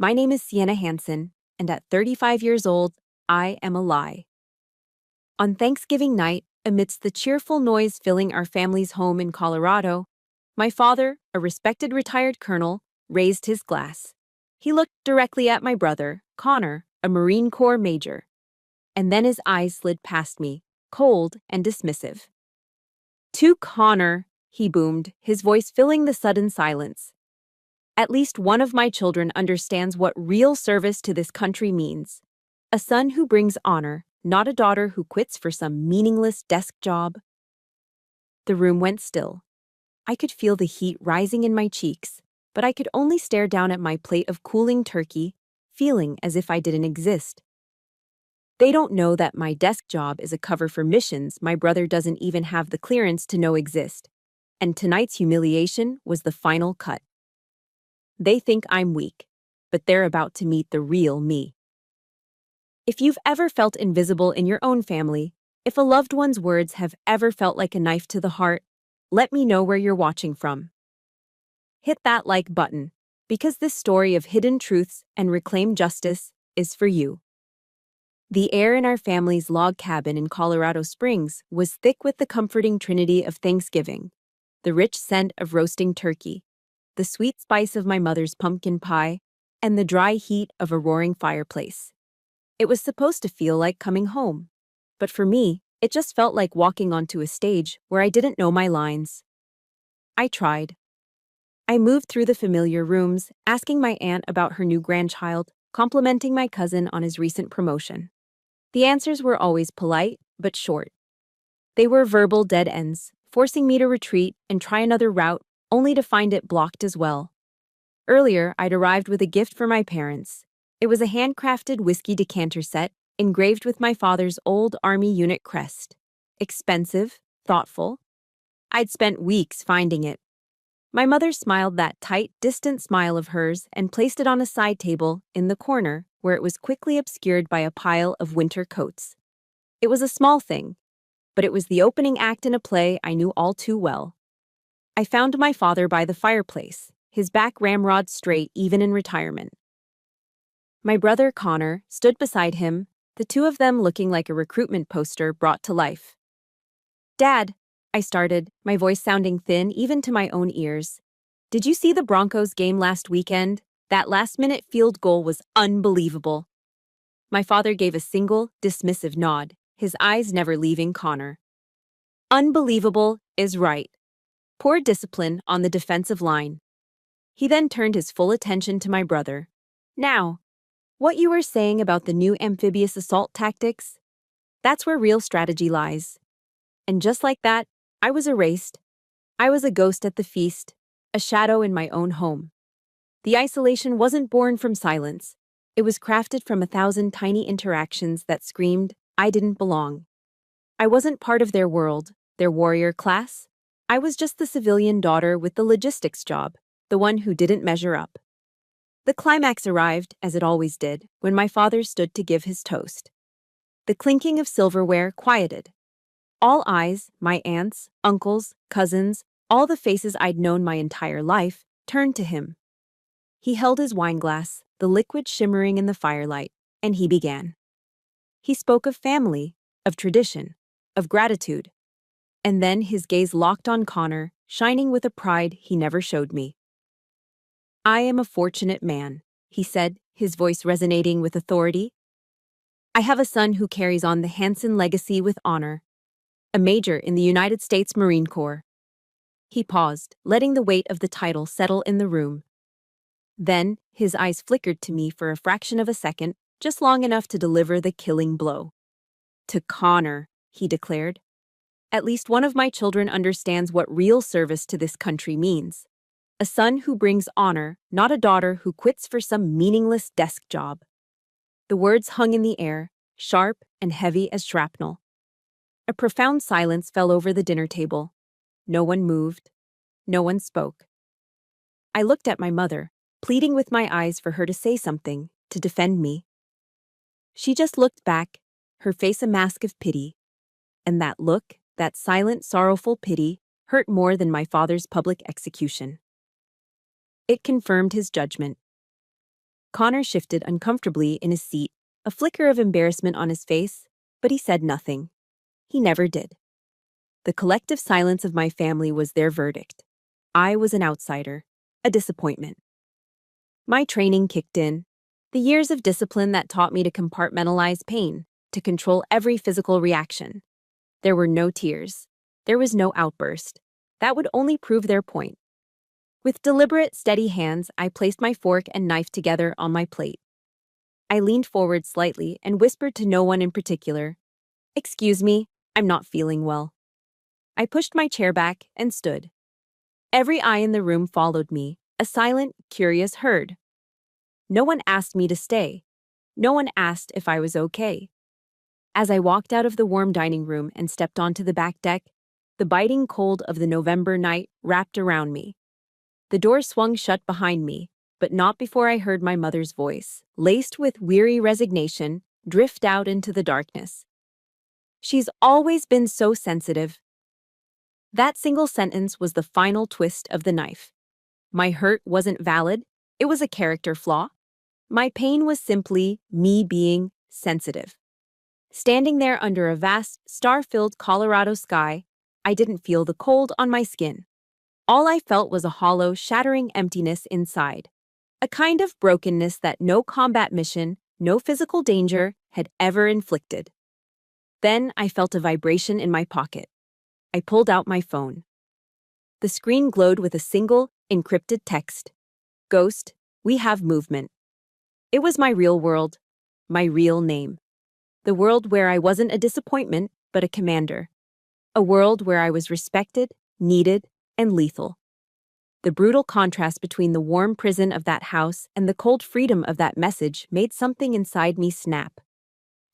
My name is Sienna Hansen, and at 35 years old, I am a lie. On Thanksgiving night, amidst the cheerful noise filling our family's home in Colorado, my father, a respected retired colonel, raised his glass. He looked directly at my brother, Connor, a Marine Corps major, and then his eyes slid past me, cold and dismissive. "To Connor," he boomed, his voice filling the sudden silence. "At least one of my children understands what real service to this country means. A son who brings honor, not a daughter who quits for some meaningless desk job." The room went still. I could feel the heat rising in my cheeks, but I could only stare down at my plate of cooling turkey, feeling as if I didn't exist. They don't know that my desk job is a cover for missions my brother doesn't even have the clearance to know exist. And tonight's humiliation was the final cut. They think I'm weak, but they're about to meet the real me. If you've ever felt invisible in your own family, if a loved one's words have ever felt like a knife to the heart, let me know where you're watching from. Hit that like button, because this story of hidden truths and reclaimed justice is for you. The air in our family's log cabin in Colorado Springs was thick with the comforting trinity of Thanksgiving: the rich scent of roasting turkey, the sweet spice of my mother's pumpkin pie, and the dry heat of a roaring fireplace. It was supposed to feel like coming home, but for me, it just felt like walking onto a stage where I didn't know my lines. I tried. I moved through the familiar rooms, asking my aunt about her new grandchild, complimenting my cousin on his recent promotion. The answers were always polite, but short. They were verbal dead ends, forcing me to retreat and try another route, only to find it blocked as well. Earlier, I'd arrived with a gift for my parents. It was a handcrafted whiskey decanter set, engraved with my father's old Army unit crest. Expensive, thoughtful. I'd spent weeks finding it. My mother smiled that tight, distant smile of hers and placed it on a side table in the corner, where it was quickly obscured by a pile of winter coats. It was a small thing, but it was the opening act in a play I knew all too well. I found my father by the fireplace, his back ramrod straight even in retirement. My brother Connor stood beside him, the two of them looking like a recruitment poster brought to life. "Dad," I started, my voice sounding thin even to my own ears. "Did you see the Broncos game last weekend? That last-minute field goal was unbelievable." My father gave a single, dismissive nod, his eyes never leaving Connor. "Unbelievable is right. Poor discipline on the defensive line." He then turned his full attention to my brother. "Now, what you were saying about the new amphibious assault tactics? That's where real strategy lies." And just like that, I was erased. I was a ghost at the feast, a shadow in my own home. The isolation wasn't born from silence. It was crafted from 1,000 tiny interactions that screamed, I didn't belong. I wasn't part of their world, their warrior class. I was just the civilian daughter with the logistics job, the one who didn't measure up. The climax arrived, as it always did, when my father stood to give his toast. The clinking of silverware quieted. All eyes, my aunts, uncles, cousins, all the faces I'd known my entire life, turned to him. He held his wineglass, the liquid shimmering in the firelight, and he began. He spoke of family, of tradition, of gratitude. And then his gaze locked on Connor, shining with a pride he never showed me. "I am a fortunate man," he said, his voice resonating with authority. "I have a son who carries on the Hansen legacy with honor, a major in the United States Marine Corps." He paused, letting the weight of the title settle in the room. Then, his eyes flickered to me for a fraction of a second, just long enough to deliver the killing blow. "To Connor," he declared. "At least one of my children understands what real service to this country means. A son who brings honor, not a daughter who quits for some meaningless desk job." The words hung in the air, sharp and heavy as shrapnel. A profound silence fell over the dinner table. No one moved. No one spoke. I looked at my mother, pleading with my eyes for her to say something, to defend me. She just looked back, her face a mask of pity. And that look, that silent, sorrowful pity, hurt more than my father's public execution. It confirmed his judgment. Connor shifted uncomfortably in his seat, a flicker of embarrassment on his face, but he said nothing. He never did. The collective silence of my family was their verdict. I was an outsider, a disappointment. My training kicked in. The years of discipline that taught me to compartmentalize pain, to control every physical reaction. There were no tears. There was no outburst. That would only prove their point. With deliberate, steady hands, I placed my fork and knife together on my plate. I leaned forward slightly and whispered to no one in particular, "Excuse me, I'm not feeling well." I pushed my chair back and stood. Every eye in the room followed me, a silent, curious herd. No one asked me to stay. No one asked if I was okay. As I walked out of the warm dining room and stepped onto the back deck, the biting cold of the November night wrapped around me. The door swung shut behind me, but not before I heard my mother's voice, laced with weary resignation, drift out into the darkness. "She's always been so sensitive." That single sentence was the final twist of the knife. My hurt wasn't valid, it was a character flaw. My pain was simply me being sensitive. Standing there under a vast, star-filled Colorado sky, I didn't feel the cold on my skin. All I felt was a hollow, shattering emptiness inside. A kind of brokenness that no combat mission, no physical danger had ever inflicted. Then I felt a vibration in my pocket. I pulled out my phone. The screen glowed with a single, encrypted text. "Ghost, we have movement." It was my real world, my real name. The world where I wasn't a disappointment, but a commander. A world where I was respected, needed, and lethal. The brutal contrast between the warm prison of that house and the cold freedom of that message made something inside me snap.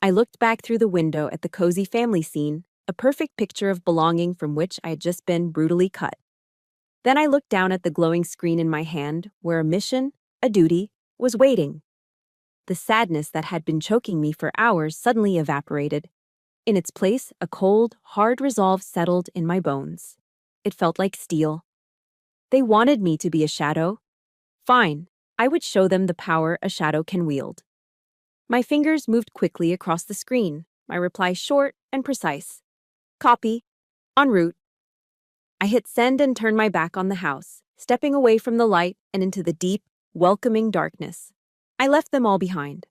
I looked back through the window at the cozy family scene, a perfect picture of belonging from which I had just been brutally cut. Then I looked down at the glowing screen in my hand, where a mission, a duty, was waiting. The sadness that had been choking me for hours suddenly evaporated. In its place, a cold, hard resolve settled in my bones. It felt like steel. They wanted me to be a shadow. Fine, I would show them the power a shadow can wield. My fingers moved quickly across the screen, my reply short and precise. "Copy. En route." I hit send and turned my back on the house, stepping away from the light and into the deep, welcoming darkness. I left them all behind.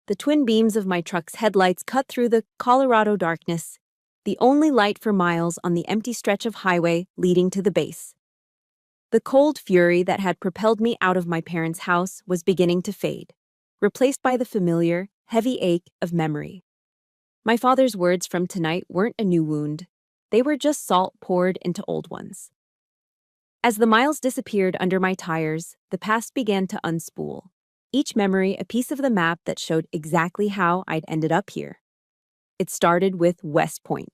The twin beams of my truck's headlights cut through the Colorado darkness, the only light for miles on the empty stretch of highway leading to the base. The cold fury that had propelled me out of my parents' house was beginning to fade, replaced by the familiar, heavy ache of memory. My father's words from tonight weren't a new wound. They were just salt poured into old ones. As the miles disappeared under my tires, the past began to unspool. Each memory a piece of the map that showed exactly how I'd ended up here. It started with West Point.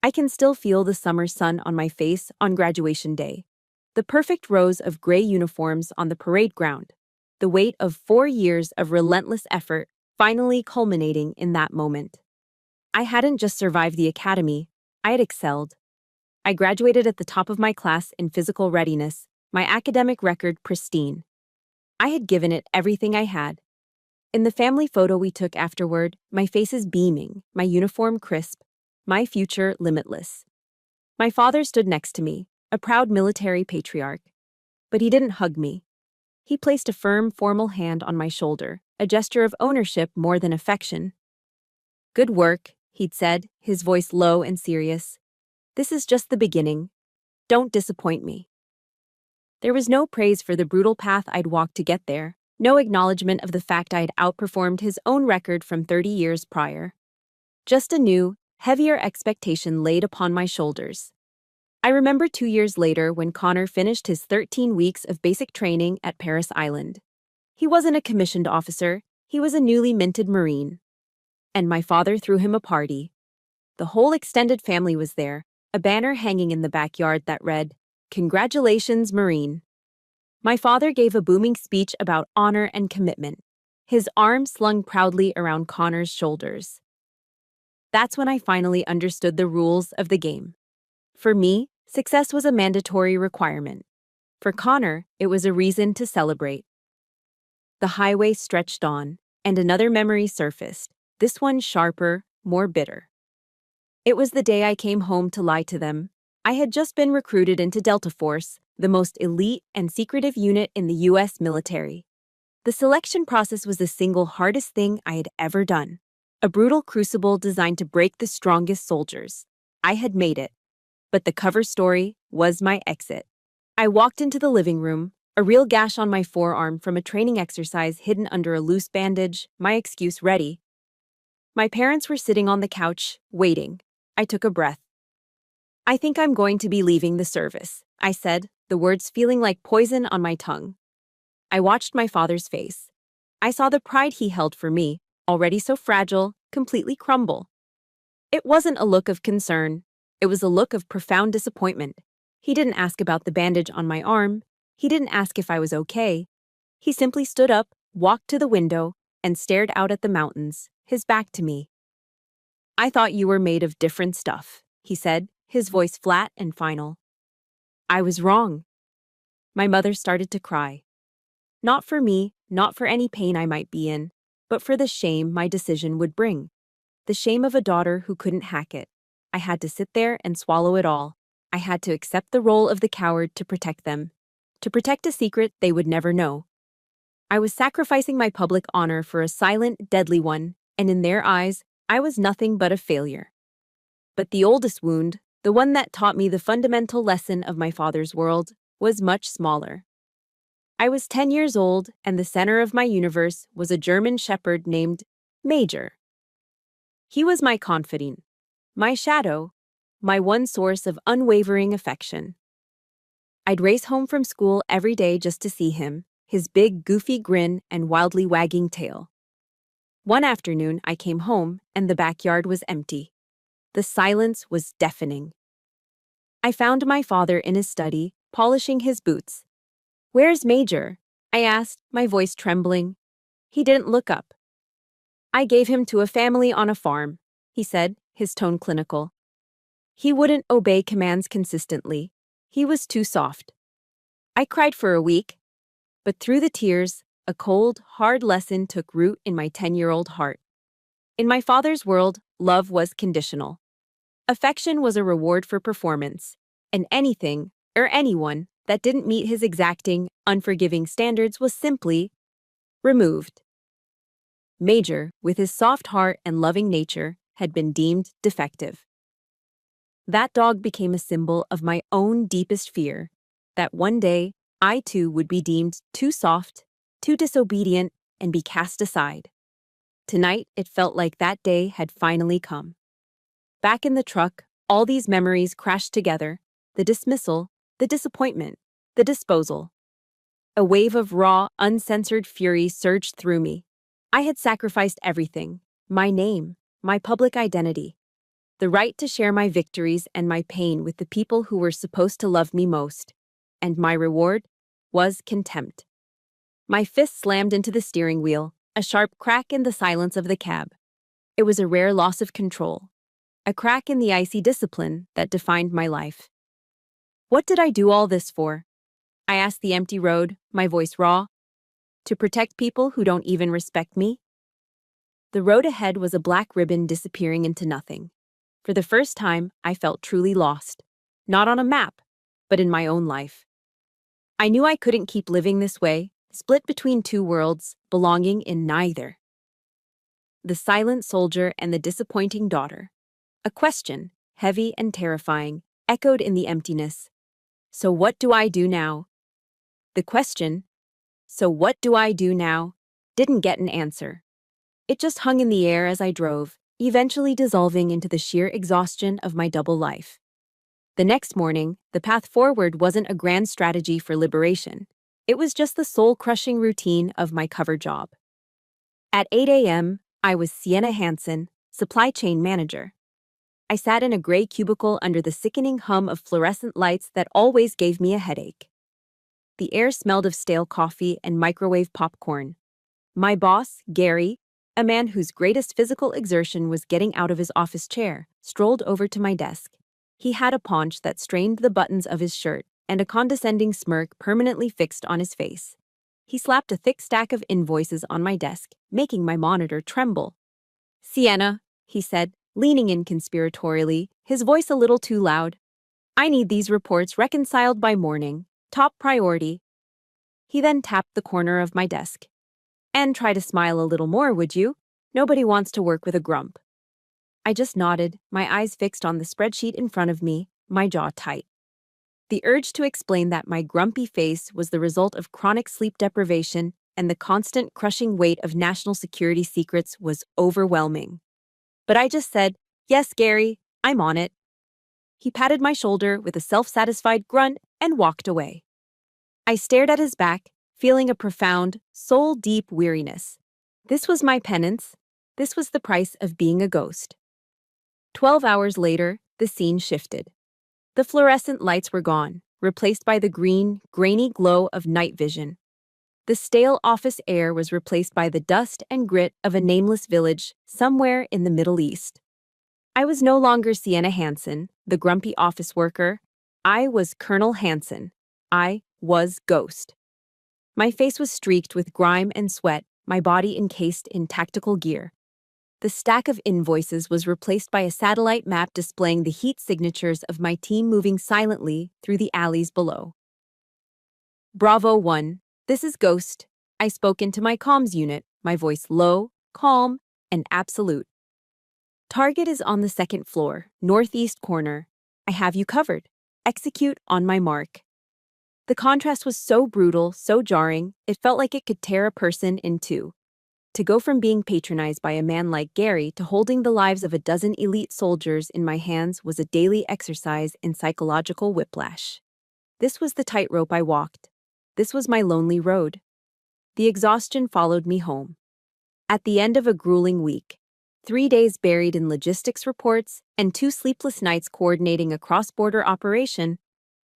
I can still feel the summer sun on my face on graduation day. The perfect rows of gray uniforms on the parade ground. The weight of 4 years of relentless effort finally culminating in that moment. I hadn't just survived the academy, I had excelled. I graduated at the top of my class in physical readiness, my academic record pristine. I had given it everything I had. In the family photo we took afterward, my face is beaming, my uniform crisp, my future limitless. My father stood next to me, a proud military patriarch. But he didn't hug me. He placed a firm, formal hand on my shoulder, a gesture of ownership more than affection. "Good work," he'd said, his voice low and serious. "This is just the beginning. Don't disappoint me." There was no praise for the brutal path I'd walked to get there, no acknowledgement of the fact I'd outperformed his own record from 30 years prior. Just a new, heavier expectation laid upon my shoulders. I remember 2 years later when Connor finished his 13 weeks of basic training at Paris Island. He wasn't a commissioned officer, he was a newly minted Marine. And my father threw him a party. The whole extended family was there, a banner hanging in the backyard that read, "Congratulations, Marine." My father gave a booming speech about honor and commitment, his arm slung proudly around Connor's shoulders. That's when I finally understood the rules of the game. For me, success was a mandatory requirement. For Connor, it was a reason to celebrate. The highway stretched on, and another memory surfaced, this one sharper, more bitter. It was the day I came home to lie to them. I had just been recruited into Delta Force, the most elite and secretive unit in the U.S. military. The selection process was the single hardest thing I had ever done. A brutal crucible designed to break the strongest soldiers. I had made it. But the cover story was my exit. I walked into the living room, a real gash on my forearm from a training exercise hidden under a loose bandage, my excuse ready. My parents were sitting on the couch, waiting. I took a breath. "I think I'm going to be leaving the service," I said, the words feeling like poison on my tongue. I watched my father's face. I saw the pride he held for me, already so fragile, completely crumble. It wasn't a look of concern. It was a look of profound disappointment. He didn't ask about the bandage on my arm. He didn't ask if I was okay. He simply stood up, walked to the window, and stared out at the mountains, his back to me. "I thought you were made of different stuff," he said, his voice flat and final. I was wrong. My mother started to cry. Not for me, not for any pain I might be in, but for the shame my decision would bring. The shame of a daughter who couldn't hack it. I had to sit there and swallow it all. I had to accept the role of the coward to protect them. To protect a secret they would never know. I was sacrificing my public honor for a silent, deadly one, and in their eyes, I was nothing but a failure. But the oldest wound, the one that taught me the fundamental lesson of my father's world, was much smaller. I was 10 years old, and the center of my universe was a German shepherd named Major. He was my confidant, my shadow, my one source of unwavering affection. I'd race home from school every day just to see him, his big, goofy grin and wildly wagging tail. One afternoon, I came home, and the backyard was empty. The silence was deafening. I found my father in his study, polishing his boots. "Where's Major?" I asked, my voice trembling. He didn't look up. "I gave him to a family on a farm," he said, his tone clinical. "He wouldn't obey commands consistently. He was too soft." I cried for a week, but through the tears, a cold, hard lesson took root in my 10-year-old heart. In my father's world, love was conditional. Affection was a reward for performance, and anything, or anyone, that didn't meet his exacting, unforgiving standards was simply removed. Major, with his soft heart and loving nature, had been deemed defective. That dog became a symbol of my own deepest fear, that one day I too would be deemed too soft, too disobedient, and be cast aside. Tonight, it felt like that day had finally come. Back in the truck, all these memories crashed together, the dismissal, the disappointment, the disposal. A wave of raw, uncensored fury surged through me. I had sacrificed everything, my name, my public identity, the right to share my victories and my pain with the people who were supposed to love me most. And my reward was contempt. My fist slammed into the steering wheel, a sharp crack in the silence of the cab. It was a rare loss of control, a crack in the icy discipline that defined my life. What did I do all this for? I asked the empty road, my voice raw. To protect people who don't even respect me? The road ahead was a black ribbon disappearing into nothing. For the first time, I felt truly lost. Not on a map, but in my own life. I knew I couldn't keep living this way, split between two worlds, belonging in neither. The silent soldier and the disappointing daughter. A question, heavy and terrifying, echoed in the emptiness. So what do I do now? The question, so what do I do now, didn't get an answer. It just hung in the air as I drove, eventually dissolving into the sheer exhaustion of my double life. The next morning, the path forward wasn't a grand strategy for liberation. It was just the soul-crushing routine of my cover job. At 8 a.m., I was Sienna Hansen, supply chain manager. I sat in a gray cubicle under the sickening hum of fluorescent lights that always gave me a headache. The air smelled of stale coffee and microwave popcorn. My boss, Gary, a man whose greatest physical exertion was getting out of his office chair, strolled over to my desk. He had a paunch that strained the buttons of his shirt and a condescending smirk permanently fixed on his face. He slapped a thick stack of invoices on my desk, making my monitor tremble. "Sienna," he said, leaning in conspiratorially, his voice a little too loud. "I need these reports reconciled by morning. Top priority." He then tapped the corner of my desk. "And try to smile a little more, would you? Nobody wants to work with a grump." I just nodded, my eyes fixed on the spreadsheet in front of me, my jaw tight. The urge to explain that my grumpy face was the result of chronic sleep deprivation and the constant crushing weight of national security secrets was overwhelming. But I just said, "Yes, Gary, I'm on it." He patted my shoulder with a self-satisfied grunt and walked away. I stared at his back, feeling a profound, soul-deep weariness. This was my penance. This was the price of being a ghost. 12 hours later, the scene shifted. The fluorescent lights were gone, replaced by the green, grainy glow of night vision. The stale office air was replaced by the dust and grit of a nameless village somewhere in the Middle East. I was no longer Sienna Hansen, the grumpy office worker. I was Colonel Hansen. I was Ghost. My face was streaked with grime and sweat, my body encased in tactical gear. The stack of invoices was replaced by a satellite map displaying the heat signatures of my team moving silently through the alleys below. "Bravo 1, this is Ghost." I spoke into my comms unit, my voice low, calm, and absolute. "Target is on the second floor, northeast corner. I have you covered. Execute on my mark." The contrast was so brutal, so jarring, it felt like it could tear a person in two. To go from being patronized by a man like Gary to holding the lives of a dozen elite soldiers in my hands was a daily exercise in psychological whiplash. This was the tightrope I walked. This was my lonely road. The exhaustion followed me home. At the end of a grueling week, 3 days buried in logistics reports and 2 sleepless nights coordinating a cross-border operation,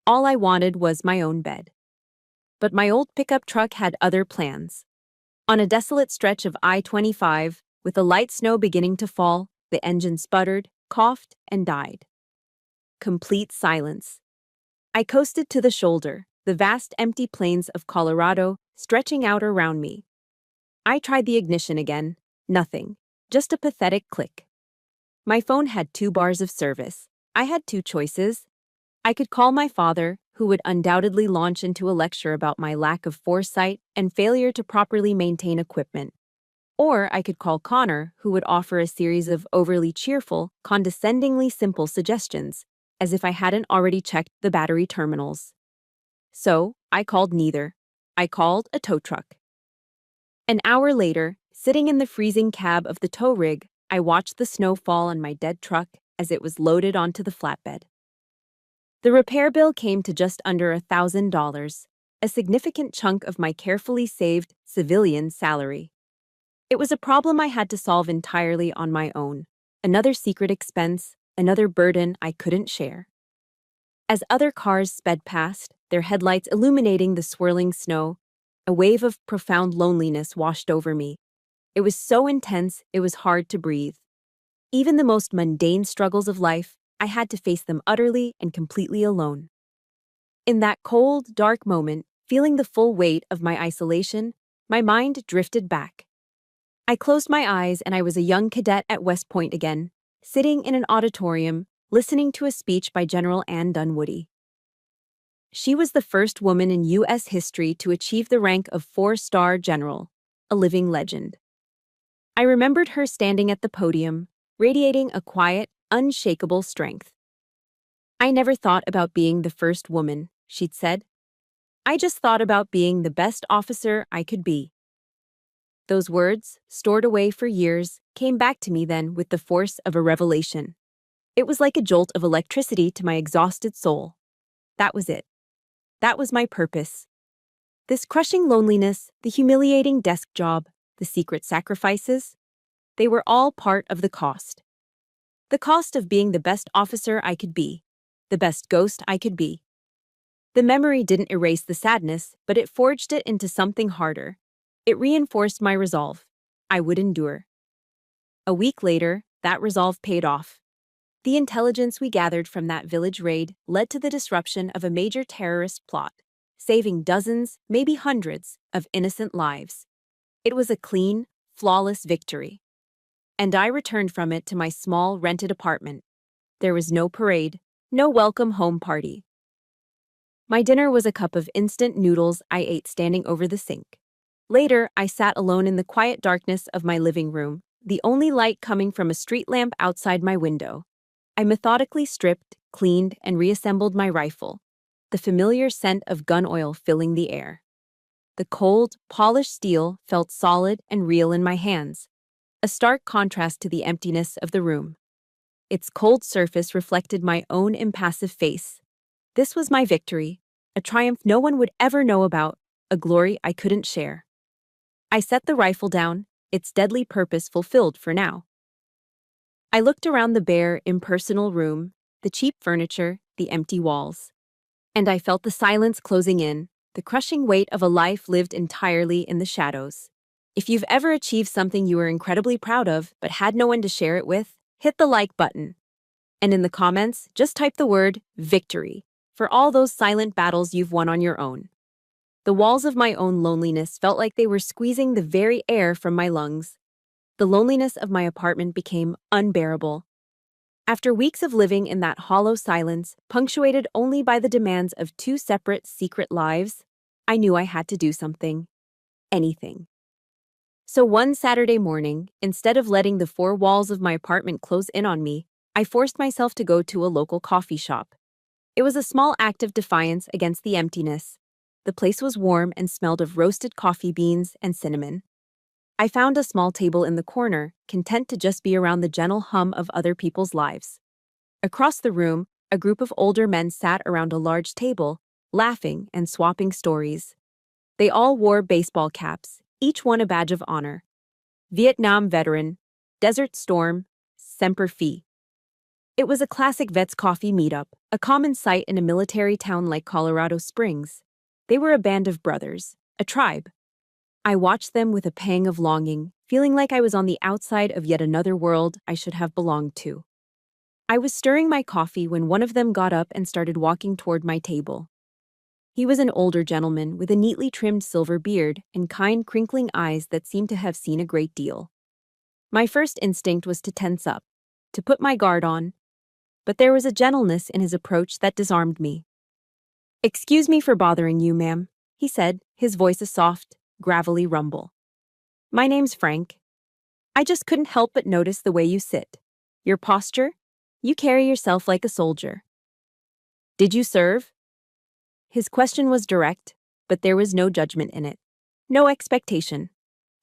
all I wanted was my own bed. But my old pickup truck had other plans. On a desolate stretch of I-25, with the light snow beginning to fall, the engine sputtered, coughed, and died. Complete silence. I coasted to the shoulder, the vast empty plains of Colorado stretching out around me. I tried the ignition again. Nothing. Just a pathetic click. My phone had 2 bars of service. I had 2 choices. I could call my father, who would undoubtedly launch into a lecture about my lack of foresight and failure to properly maintain equipment. Or I could call Connor, who would offer a series of overly cheerful, condescendingly simple suggestions, as if I hadn't already checked the battery terminals. So, I called neither. I called a tow truck. An hour later, sitting in the freezing cab of the tow rig, I watched the snow fall on my dead truck as it was loaded onto the flatbed. The repair bill came to just under $1,000, a significant chunk of my carefully saved civilian salary. It was a problem I had to solve entirely on my own, another secret expense, another burden I couldn't share. As other cars sped past, their headlights illuminating the swirling snow, a wave of profound loneliness washed over me. It was so intense, it was hard to breathe. Even the most mundane struggles of life, I had to face them utterly and completely alone. In that cold, dark moment, feeling the full weight of my isolation, my mind drifted back. I closed my eyes and I was a young cadet at West Point again, sitting in an auditorium, listening to a speech by General Ann Dunwoody. She was the first woman in U.S. history to achieve the rank of 4-star general, a living legend. I remembered her standing at the podium, radiating a quiet, unshakable strength. "I never thought about being the first woman," she'd said. "I just thought about being the best officer I could be." Those words, stored away for years, came back to me then with the force of a revelation. It was like a jolt of electricity to my exhausted soul. That was it. That was my purpose. This crushing loneliness, the humiliating desk job, the secret sacrifices, they were all part of the cost. The cost of being the best officer I could be, the best ghost I could be. The memory didn't erase the sadness, but it forged it into something harder. It reinforced my resolve. I would endure. A week later, that resolve paid off. The intelligence we gathered from that village raid led to the disruption of a major terrorist plot, saving dozens, maybe hundreds, of innocent lives. It was a clean, flawless victory. And I returned from it to my small, rented apartment. There was no parade, no welcome home party. My dinner was a cup of instant noodles I ate standing over the sink. Later, I sat alone in the quiet darkness of my living room, the only light coming from a street lamp outside my window. I methodically stripped, cleaned, and reassembled my rifle, the familiar scent of gun oil filling the air. The cold, polished steel felt solid and real in my hands, a stark contrast to the emptiness of the room. Its cold surface reflected my own impassive face. This was my victory, a triumph no one would ever know about, a glory I couldn't share. I set the rifle down, its deadly purpose fulfilled for now. I looked around the bare, impersonal room, the cheap furniture, the empty walls. And I felt the silence closing in, the crushing weight of a life lived entirely in the shadows. If you've ever achieved something you were incredibly proud of but had no one to share it with, hit the like button. And in the comments, just type the word victory for all those silent battles you've won on your own. The walls of my own loneliness felt like they were squeezing the very air from my lungs. The loneliness of my apartment became unbearable. After weeks of living in that hollow silence, punctuated only by the demands of two separate, secret lives, I knew I had to do something. Anything. So one Saturday morning, instead of letting the four walls of my apartment close in on me, I forced myself to go to a local coffee shop. It was a small act of defiance against the emptiness. The place was warm and smelled of roasted coffee beans and cinnamon. I found a small table in the corner, content to just be around the gentle hum of other people's lives. Across the room, a group of older men sat around a large table, laughing and swapping stories. They all wore baseball caps, each one a badge of honor. Vietnam veteran, Desert Storm, Semper Fi. It was a classic Vets coffee meetup, a common sight in a military town like Colorado Springs. They were a band of brothers, a tribe. I watched them with a pang of longing, feeling like I was on the outside of yet another world I should have belonged to. I was stirring my coffee when one of them got up and started walking toward my table. He was an older gentleman with a neatly trimmed silver beard and kind, crinkling eyes that seemed to have seen a great deal. My first instinct was to tense up, to put my guard on, but there was a gentleness in his approach that disarmed me. "Excuse me for bothering you, ma'am," he said, his voice a soft, gravelly rumble. "My name's Frank. I just couldn't help but notice the way you sit. Your posture? You carry yourself like a soldier. Did you serve?" His question was direct, but there was no judgment in it. No expectation.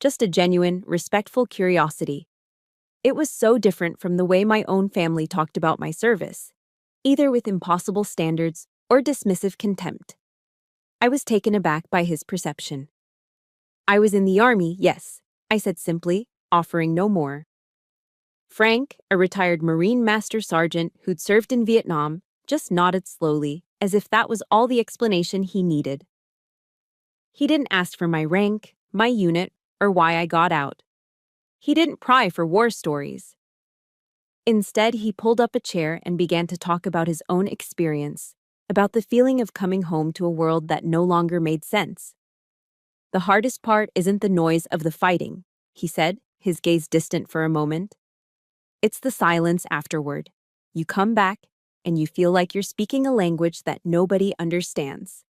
Just a genuine, respectful curiosity. It was so different from the way my own family talked about my service, either with impossible standards or dismissive contempt. I was taken aback by his perception. "I was in the army, yes," I said simply, offering no more. Frank, a retired Marine Master Sergeant who'd served in Vietnam, just nodded slowly, as if that was all the explanation he needed. He didn't ask for my rank, my unit, or why I got out. He didn't pry for war stories. Instead, he pulled up a chair and began to talk about his own experience, about the feeling of coming home to a world that no longer made sense. "The hardest part isn't the noise of the fighting," he said, his gaze distant for a moment. "It's the silence afterward. You come back, and you feel like you're speaking a language that nobody understands."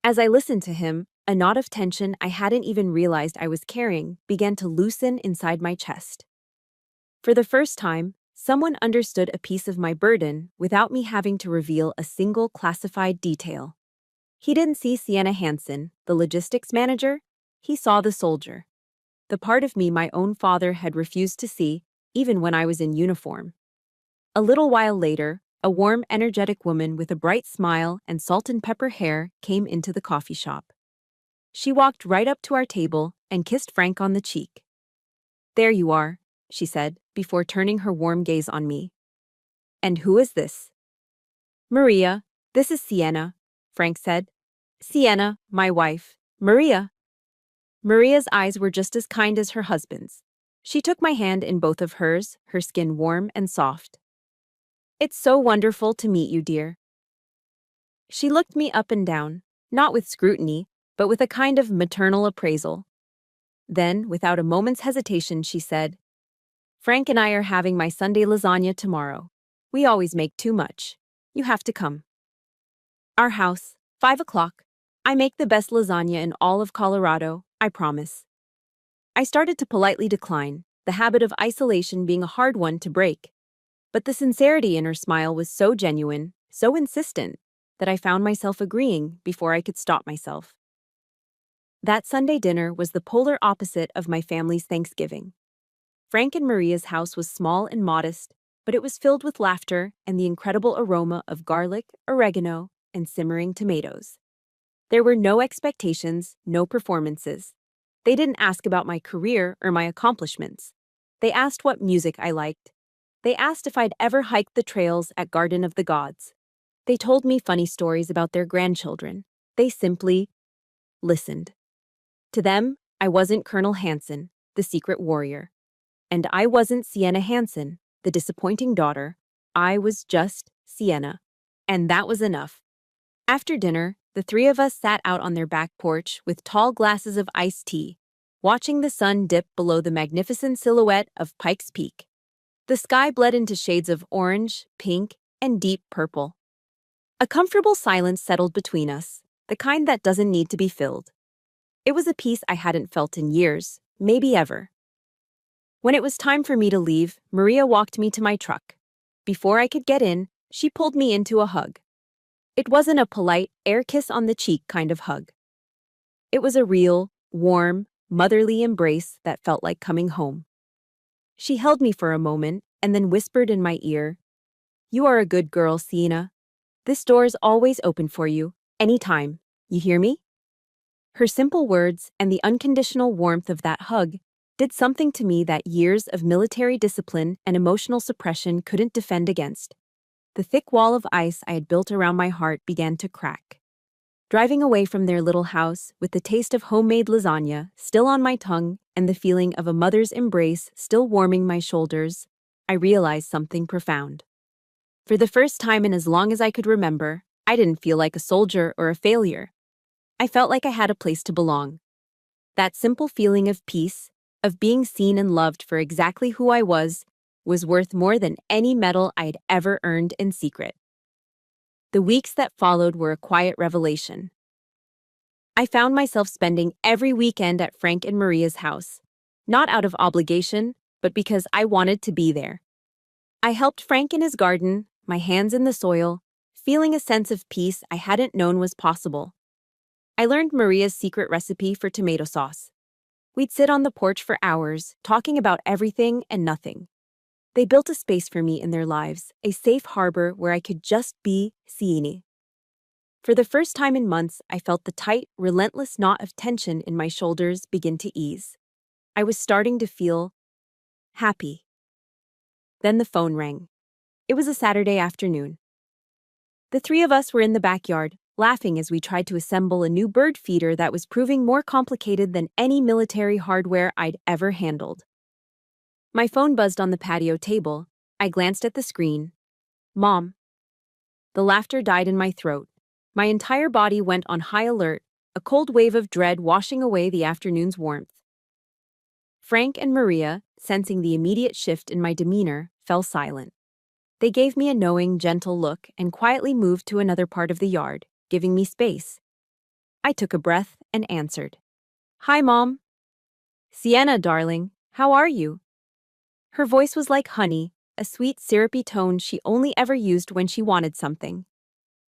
As I listened to him, a knot of tension I hadn't even realized I was carrying began to loosen inside my chest. For the first time, someone understood a piece of my burden without me having to reveal a single classified detail. He didn't see Sienna Hansen, the logistics manager. He saw the soldier. The part of me my own father had refused to see, even when I was in uniform. A little while later, a warm, energetic woman with a bright smile and salt and pepper hair came into the coffee shop. She walked right up to our table and kissed Frank on the cheek. "There you are," she said, before turning her warm gaze on me. "And who is this?" "Maria, this is Sienna," Frank said. "Sienna, my wife. Maria." Maria's eyes were just as kind as her husband's. She took my hand in both of hers, her skin warm and soft. "It's so wonderful to meet you, dear." She looked me up and down, not with scrutiny, but with a kind of maternal appraisal. Then, without a moment's hesitation, she said, "Frank and I are having my Sunday lasagna tomorrow. We always make too much. You have to come." Our house, 5 o'clock. I make the best lasagna in all of Colorado, I promise. I started to politely decline, the habit of isolation being a hard one to break. But the sincerity in her smile was so genuine, so insistent, that I found myself agreeing before I could stop myself. That Sunday dinner was the polar opposite of my family's Thanksgiving. Frank and Maria's house was small and modest, but it was filled with laughter and the incredible aroma of garlic, oregano, and simmering tomatoes. There were no expectations, no performances. They didn't ask about my career or my accomplishments. They asked what music I liked. They asked if I'd ever hiked the trails at Garden of the Gods. They told me funny stories about their grandchildren. They simply listened. To them, I wasn't Colonel Hanson, the secret warrior. And I wasn't Sienna Hanson, the disappointing daughter. I was just Sienna. And that was enough. After dinner, the three of us sat out on their back porch with tall glasses of iced tea, watching the sun dip below the magnificent silhouette of Pikes Peak. The sky bled into shades of orange, pink, and deep purple. A comfortable silence settled between us, the kind that doesn't need to be filled. It was a peace I hadn't felt in years, maybe ever. When it was time for me to leave, Maria walked me to my truck. Before I could get in, she pulled me into a hug. It wasn't a polite, air kiss on the cheek kind of hug. It was a real, warm, motherly embrace that felt like coming home. She held me for a moment and then whispered in my ear, "You are a good girl, Sienna. This door's always open for you, anytime. You hear me?" Her simple words and the unconditional warmth of that hug did something to me that years of military discipline and emotional suppression couldn't defend against. The thick wall of ice I had built around my heart began to crack. Driving away from their little house, with the taste of homemade lasagna still on my tongue and the feeling of a mother's embrace still warming my shoulders, I realized something profound. For the first time in as long as I could remember, I didn't feel like a soldier or a failure. I felt like I had a place to belong. That simple feeling of peace, of being seen and loved for exactly who I was worth more than any medal I'd ever earned in secret. The weeks that followed were a quiet revelation. I found myself spending every weekend at Frank and Maria's house, not out of obligation, but because I wanted to be there. I helped Frank in his garden, my hands in the soil, feeling a sense of peace I hadn't known was possible. I learned Maria's secret recipe for tomato sauce. We'd sit on the porch for hours, talking about everything and nothing. They built a space for me in their lives, a safe harbor where I could just be Sienna. For the first time in months, I felt the tight, relentless knot of tension in my shoulders begin to ease. I was starting to feel happy. Then the phone rang. It was a Saturday afternoon. The three of us were in the backyard, laughing as we tried to assemble a new bird feeder that was proving more complicated than any military hardware I'd ever handled. My phone buzzed on the patio table. I glanced at the screen. "Mom." The laughter died in my throat. My entire body went on high alert, a cold wave of dread washing away the afternoon's warmth. Frank and Maria, sensing the immediate shift in my demeanor, fell silent. They gave me a knowing, gentle look and quietly moved to another part of the yard, giving me space. I took a breath and answered. "Hi, Mom." "Sienna, darling, how are you?" Her voice was like honey, a sweet, syrupy tone she only ever used when she wanted something.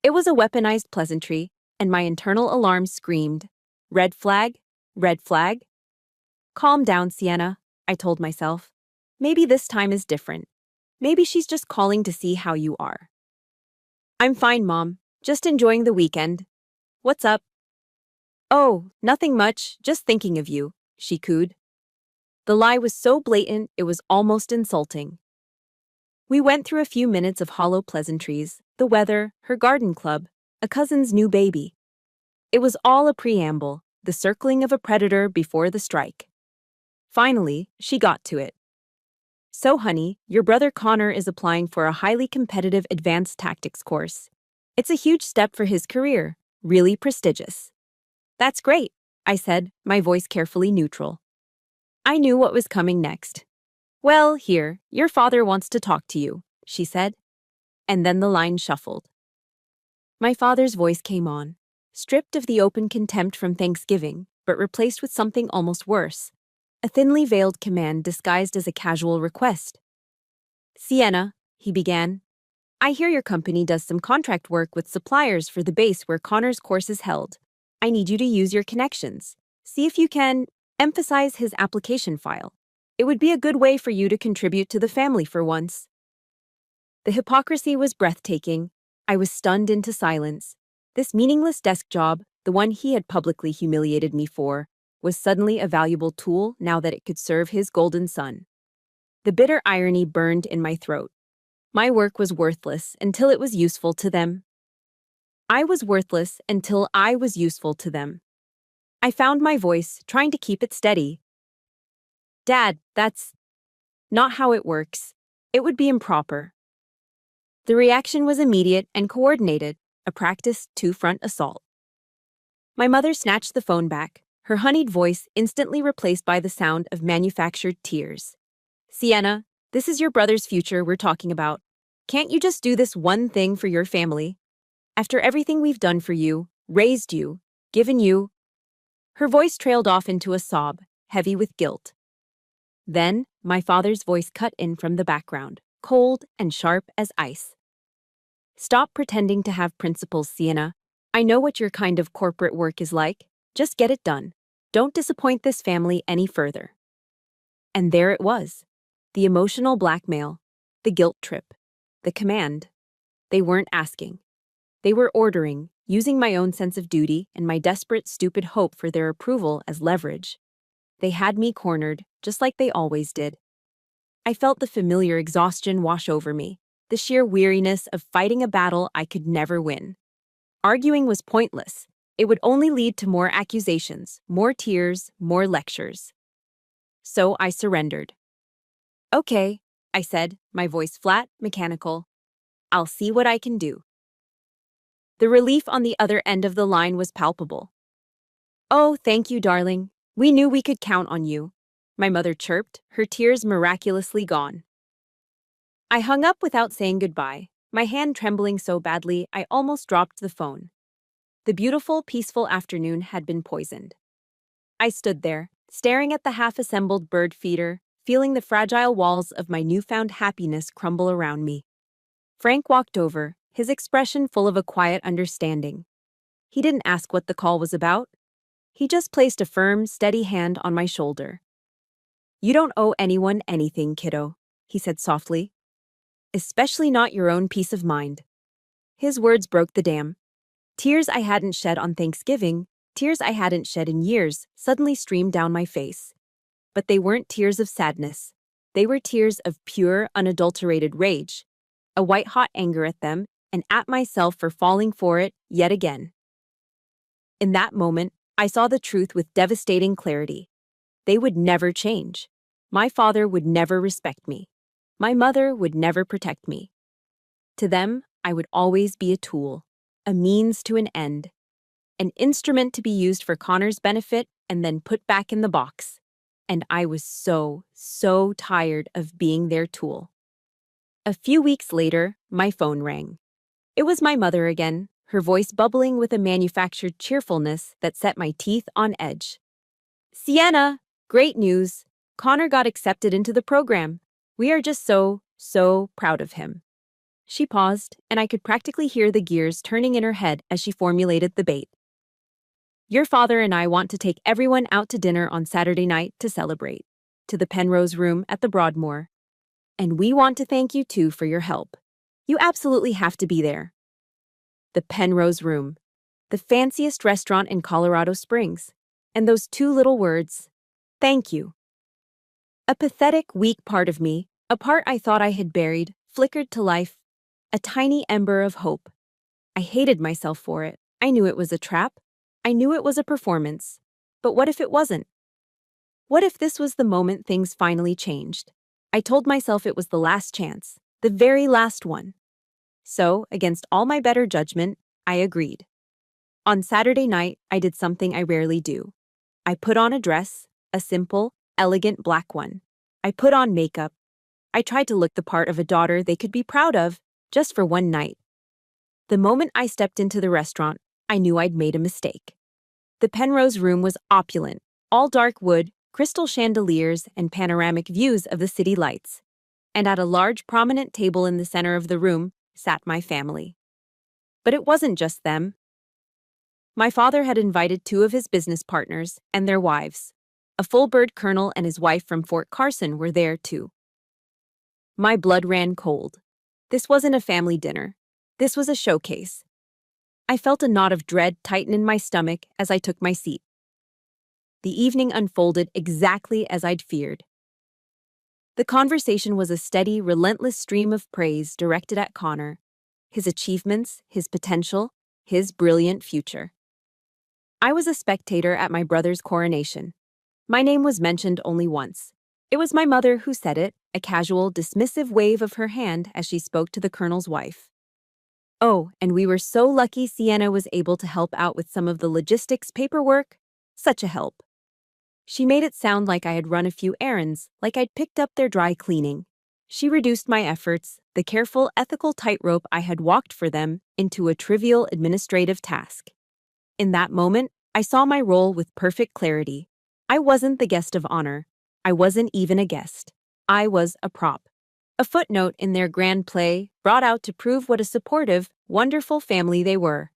It was a weaponized pleasantry, and my internal alarm screamed, "Red flag? Red flag?" "Calm down, Sienna," I told myself. "Maybe this time is different. Maybe she's just calling to see how you are." "I'm fine, Mom. Just enjoying the weekend. What's up?" "Oh, nothing much, just thinking of you," she cooed. The lie was so blatant it was almost insulting. We went through a few minutes of hollow pleasantries, the weather, her garden club, a cousin's new baby. It was all a preamble, the circling of a predator before the strike. Finally, she got to it. "So, honey, your brother Connor is applying for a highly competitive advanced tactics course. It's a huge step for his career, Really prestigious. That's great, I said, my voice carefully neutral. I knew what was coming next. Well, here, your father wants to talk to you, she said. And then the line shuffled. My father's voice came on, stripped of the open contempt from Thanksgiving, but replaced with something almost worse, a thinly veiled command disguised as a casual request. Sienna, he began, I hear your company does some contract work with suppliers for the base where Connor's course is held. I need you to use your connections. See if you can emphasize his application file. It would be a good way for you to contribute to the family for once. The hypocrisy was breathtaking. I was stunned into silence. This meaningless desk job, the one he had publicly humiliated me for, was suddenly a valuable tool now that it could serve his golden son. The bitter irony burned in my throat. My work was worthless until it was useful to them. I was worthless until I was useful to them. I found my voice, trying to keep it steady. Dad, that's not how it works. It would be improper. The reaction was immediate and coordinated, a practiced two-front assault. My mother snatched the phone back, her honeyed voice instantly replaced by the sound of manufactured tears. Sienna, this is your brother's future we're talking about. Can't you just do this one thing for your family? After everything we've done for you, raised you, given you... Her voice trailed off into a sob, heavy with guilt. Then, my father's voice cut in from the background, cold and sharp as ice. Stop pretending to have principles, Sienna. I know what your kind of corporate work is like. Just get it done. Don't disappoint this family any further. And there it was. The emotional blackmail, the guilt trip, the command. They weren't asking. They were ordering, using my own sense of duty and my desperate, stupid hope for their approval as leverage. They had me cornered, just like they always did. I felt the familiar exhaustion wash over me, the sheer weariness of fighting a battle I could never win. Arguing was pointless. It would only lead to more accusations, more tears, more lectures. So I surrendered. Okay, I said, my voice flat, mechanical. I'll see what I can do. The relief on the other end of the line was palpable. Oh, thank you, darling. We knew we could count on you, my mother chirped, her tears miraculously gone. I hung up without saying goodbye, my hand trembling so badly I almost dropped the phone. The beautiful, peaceful afternoon had been poisoned. I stood there, staring at the half-assembled bird feeder, feeling the fragile walls of my newfound happiness crumble around me. Frank walked over, his expression full of a quiet understanding. He didn't ask what the call was about. He just placed a firm, steady hand on my shoulder. You don't owe anyone anything, kiddo, he said softly. Especially not your own peace of mind. His words broke the dam. Tears I hadn't shed on Thanksgiving, tears I hadn't shed in years, suddenly streamed down my face. But they weren't tears of sadness. They were tears of pure, unadulterated rage. A white-hot anger at them, and at myself for falling for it yet again. In that moment, I saw the truth with devastating clarity. They would never change. My father would never respect me. My mother would never protect me. To them, I would always be a tool, a means to an end, an instrument to be used for Connor's benefit and then put back in the box. And I was so tired of being their tool. A few weeks later, my phone rang. It was my mother again, her voice bubbling with a manufactured cheerfulness that set my teeth on edge. Sienna, great news. Connor got accepted into the program. We are just so proud of him. She paused, and I could practically hear the gears turning in her head as she formulated the bait. Your father and I want to take everyone out to dinner on Saturday night to celebrate, to the Penrose Room at the Broadmoor. And we want to thank you too for your help. You absolutely have to be there. The Penrose Room, the fanciest restaurant in Colorado Springs, and those two little words, thank you. A pathetic, weak part of me, a part I thought I had buried, flickered to life, a tiny ember of hope. I hated myself for it. I knew it was a trap. I knew it was a performance. But what if it wasn't? What if this was the moment things finally changed? I told myself it was the last chance, the very last one. So, against all my better judgment, I agreed. On Saturday night, I did something I rarely do. I put on a dress, a simple, elegant black one. I put on makeup. I tried to look the part of a daughter they could be proud of, just for one night. The moment I stepped into the restaurant, I knew I'd made a mistake. The Penrose room was opulent, all dark wood, crystal chandeliers, and panoramic views of the city lights. And at a large prominent table in the center of the room sat my family. But it wasn't just them. My father had invited two of his business partners and their wives. A full-bird colonel and his wife from Fort Carson were there too. My blood ran cold. This wasn't a family dinner. This was a showcase. I felt a knot of dread tighten in my stomach as I took my seat. The evening unfolded exactly as I'd feared. The conversation was a steady, relentless stream of praise directed at Connor, his achievements, his potential, his brilliant future. I was a spectator at my brother's coronation. My name was mentioned only once. It was my mother who said it, a casual, dismissive wave of her hand as she spoke to the colonel's wife. Oh, and we were so lucky Sienna was able to help out with some of the logistics paperwork. Such a help. She made it sound like I had run a few errands, like I'd picked up their dry cleaning. She reduced my efforts, the careful, ethical tightrope I had walked for them, into a trivial administrative task. In that moment, I saw my role with perfect clarity. I wasn't the guest of honor. I wasn't even a guest. I was a prop. A footnote in their grand play brought out to prove what a supportive, wonderful family they were.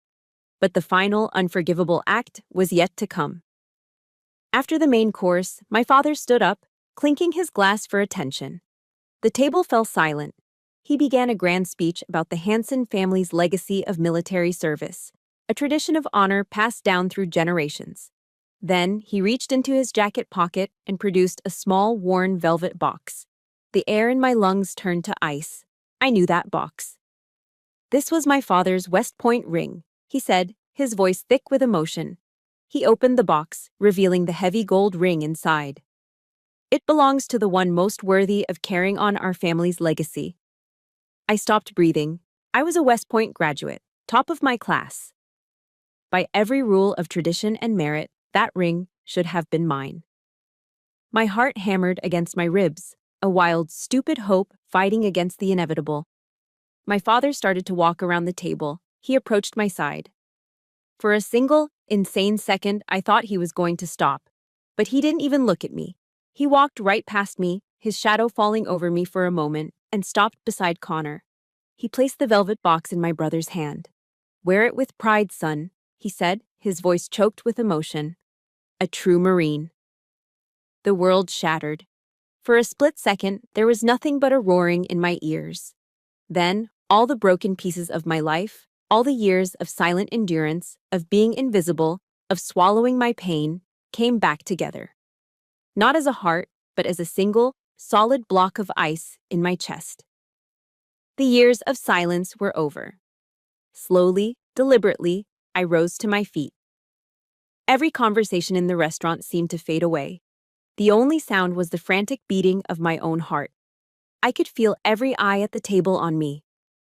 But the final, unforgivable act was yet to come. After the main course, my father stood up, clinking his glass for attention. The table fell silent. He began a grand speech about the Hanson family's legacy of military service, a tradition of honor passed down through generations. Then he reached into his jacket pocket and produced a small, worn velvet box. The air in my lungs turned to ice. I knew that box. This was my father's West Point ring, he said, his voice thick with emotion. He opened the box, revealing the heavy gold ring inside. It belongs to the one most worthy of carrying on our family's legacy. I stopped breathing. I was a West Point graduate, top of my class. By every rule of tradition and merit, that ring should have been mine. My heart hammered against my ribs, a wild, stupid hope fighting against the inevitable. My father started to walk around the table. He approached my side. For a single, insane second, I thought he was going to stop. But he didn't even look at me. He walked right past me, his shadow falling over me for a moment, and stopped beside Connor. He placed the velvet box in my brother's hand. "Wear it with pride, son," he said, his voice choked with emotion. A true Marine. The world shattered. For a split second, there was nothing but a roaring in my ears. Then, all the broken pieces of my life, all the years of silent endurance, of being invisible, of swallowing my pain, came back together. Not as a heart, but as a single, solid block of ice in my chest. The years of silence were over. Slowly, deliberately, I rose to my feet. Every conversation in the restaurant seemed to fade away. The only sound was the frantic beating of my own heart. I could feel every eye at the table on me.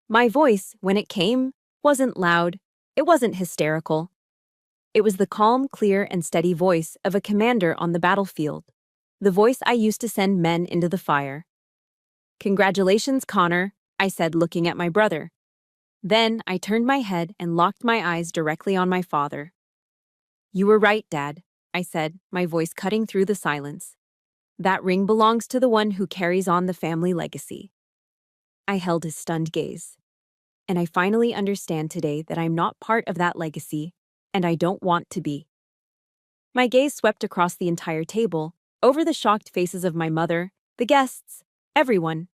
My voice, when it came, wasn't loud. It wasn't hysterical. It was the calm, clear, and steady voice of a commander on the battlefield. The voice I used to send men into the fire. "Congratulations, Connor," I said, looking at my brother. Then I turned my head and locked my eyes directly on my father. "You were right, Dad," I said, my voice cutting through the silence. "That ring belongs to the one who carries on the family legacy." I held his stunned gaze. And I finally understand today that I'm not part of that legacy, and I don't want to be. My gaze swept across the entire table, over the shocked faces of my mother, the guests, everyone.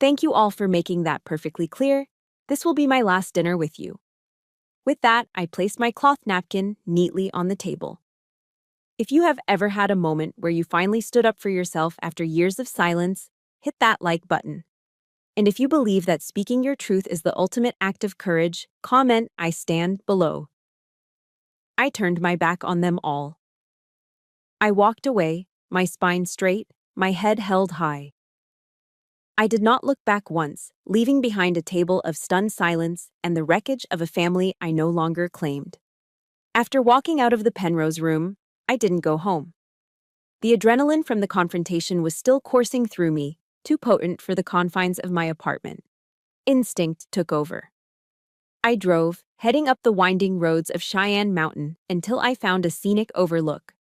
Thank you all for making that perfectly clear. This will be my last dinner with you. With that, I placed my cloth napkin neatly on the table. If you have ever had a moment where you finally stood up for yourself after years of silence, hit that like button. And if you believe that speaking your truth is the ultimate act of courage, comment "I stand" below. I turned my back on them all. I walked away, my spine straight, my head held high. I did not look back once, leaving behind a table of stunned silence and the wreckage of a family I no longer claimed. After walking out of the Penrose room, I didn't go home. The adrenaline from the confrontation was still coursing through me, too potent for the confines of my apartment. Instinct took over. I drove, heading up the winding roads of Cheyenne Mountain until I found a scenic overlook.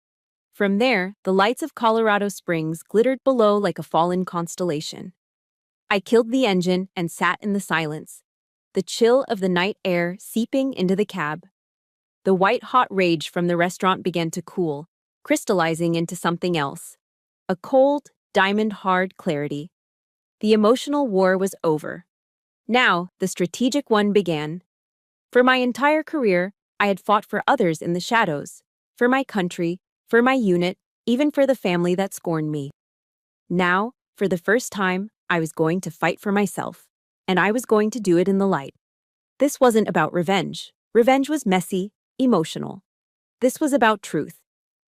From there, the lights of Colorado Springs glittered below like a fallen constellation. I killed the engine and sat in the silence, the chill of the night air seeping into the cab. The white-hot rage from the restaurant began to cool, crystallizing into something else. A cold, diamond-hard clarity. The emotional war was over. Now, the strategic one began. For my entire career, I had fought for others in the shadows, for my country, for my unit, even for the family that scorned me. Now, for the first time, I was going to fight for myself, and I was going to do it in the light. This wasn't about revenge. Revenge was messy, emotional. This was about truth.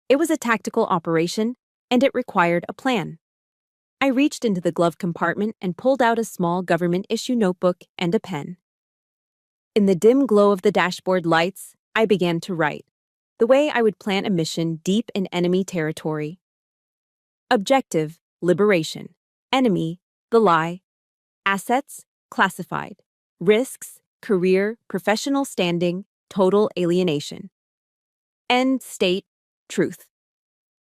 It was a tactical operation, and it required a plan. I reached into the glove compartment and pulled out a small government-issue notebook and a pen. In the dim glow of the dashboard lights, I began to write, the way I would plan a mission deep in enemy territory. Objective, liberation. Enemy, the lie. Assets, classified. Risks, career, professional standing, total alienation. End state, truth.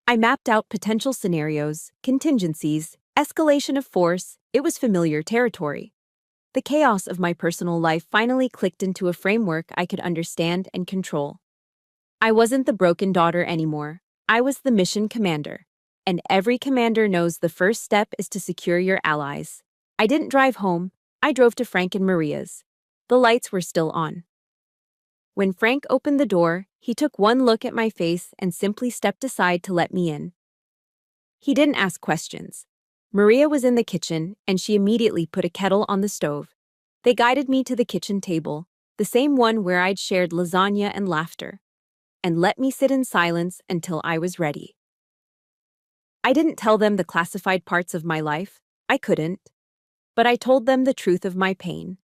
I mapped out potential scenarios, contingencies, escalation of force. It was familiar territory. The chaos of my personal life finally clicked into a framework I could understand and control. I wasn't the broken daughter anymore. I was the mission commander. And every commander knows the first step is to secure your allies. I didn't drive home. I drove to Frank and Maria's. The lights were still on. When Frank opened the door, he took one look at my face and simply stepped aside to let me in. He didn't ask questions. Maria was in the kitchen, and she immediately put a kettle on the stove. They guided me to the kitchen table, the same one where I'd shared lasagna and laughter, and let me sit in silence until I was ready. I didn't tell them the classified parts of my life. I couldn't. But I told them the truth of my pain.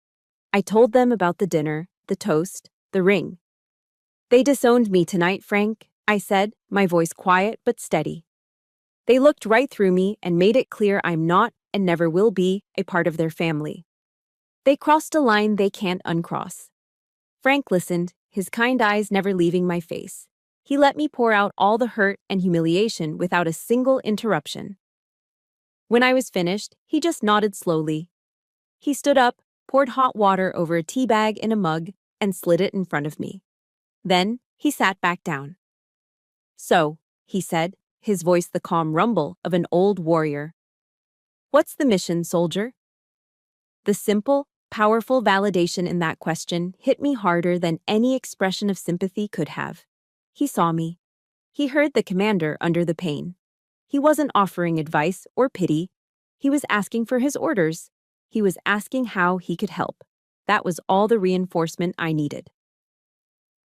I told them about the dinner, the toast, the ring. They disowned me tonight, Frank, I said, my voice quiet but steady. They looked right through me and made it clear I'm not, and never will be, a part of their family. They crossed a line they can't uncross. Frank listened, his kind eyes never leaving my face. He let me pour out all the hurt and humiliation without a single interruption. When I was finished, he just nodded slowly. He stood up, poured hot water over a tea bag in a mug, and slid it in front of me. Then, he sat back down. So, he said, his voice the calm rumble of an old warrior. What's the mission, soldier? The simple, powerful validation in that question hit me harder than any expression of sympathy could have. He saw me. He heard the commander under the pain. He wasn't offering advice or pity. He was asking for his orders. He was asking how he could help. That was all the reinforcement I needed.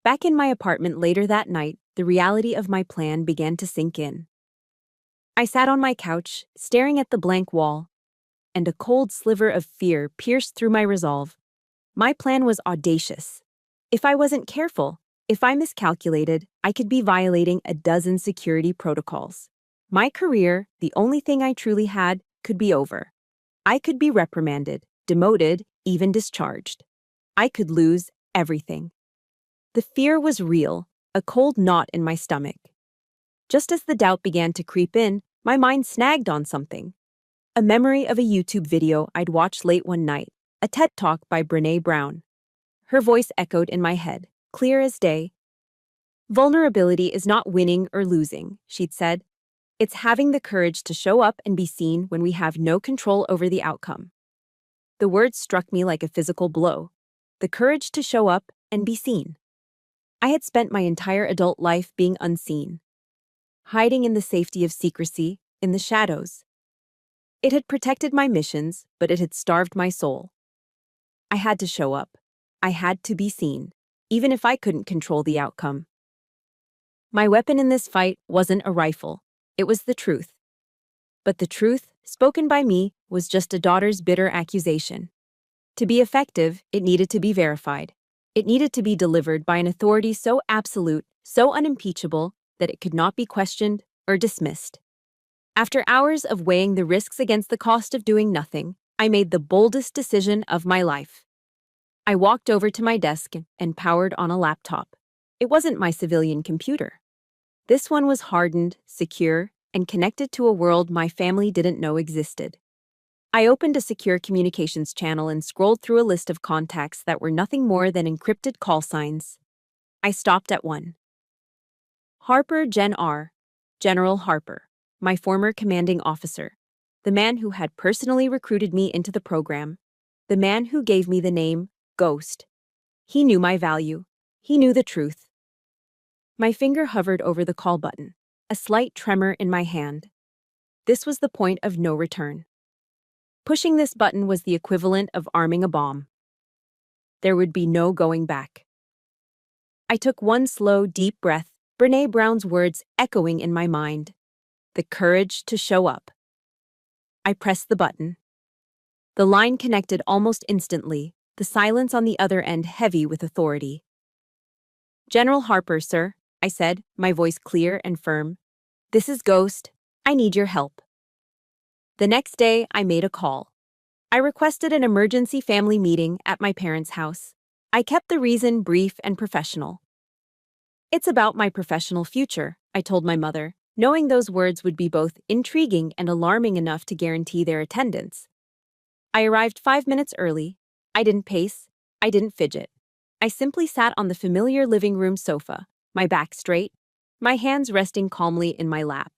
Back in my apartment later that night, the reality of my plan began to sink in. I sat on my couch, staring at the blank wall, and a cold sliver of fear pierced through my resolve. My plan was audacious. If I wasn't careful, if I miscalculated, I could be violating a dozen security protocols. My career, the only thing I truly had, could be over. I could be reprimanded, demoted, even discharged. I could lose everything. The fear was real, a cold knot in my stomach. Just as the doubt began to creep in, my mind snagged on something. A memory of a YouTube video I'd watched late one night, a TED Talk by Brené Brown. Her voice echoed in my head, clear as day. Vulnerability is not winning or losing, she'd said. It's having the courage to show up and be seen when we have no control over the outcome. The words struck me like a physical blow. The courage to show up and be seen. I had spent my entire adult life being unseen, hiding in the safety of secrecy, in the shadows. It had protected my missions, but it had starved my soul. I had to show up. I had to be seen, even if I couldn't control the outcome. My weapon in this fight wasn't a rifle. It was the truth. But the truth, spoken by me, was just a daughter's bitter accusation. To be effective, it needed to be verified. It needed to be delivered by an authority so absolute, so unimpeachable, that it could not be questioned or dismissed. After hours of weighing the risks against the cost of doing nothing, I made the boldest decision of my life. I walked over to my desk and powered on a laptop. It wasn't my civilian computer. This one was hardened, secure, and connected to a world my family didn't know existed. I opened a secure communications channel and scrolled through a list of contacts that were nothing more than encrypted call signs. I stopped at one. Harper Gen R, General Harper, my former commanding officer, the man who had personally recruited me into the program, the man who gave me the name Ghost. He knew my value. He knew the truth. My finger hovered over the call button, a slight tremor in my hand. This was the point of no return. Pushing this button was the equivalent of arming a bomb. There would be no going back. I took one slow, deep breath, Brené Brown's words echoing in my mind. The courage to show up. I pressed the button. The line connected almost instantly, the silence on the other end heavy with authority. "General Harper, sir," I said, my voice clear and firm. "This is Ghost. I need your help." The next day, I made a call. I requested an emergency family meeting at my parents' house. I kept the reason brief and professional. "It's about my professional future," I told my mother, knowing those words would be both intriguing and alarming enough to guarantee their attendance. I arrived 5 minutes early. I didn't pace. I didn't fidget. I simply sat on the familiar living room sofa, my back straight, my hands resting calmly in my lap.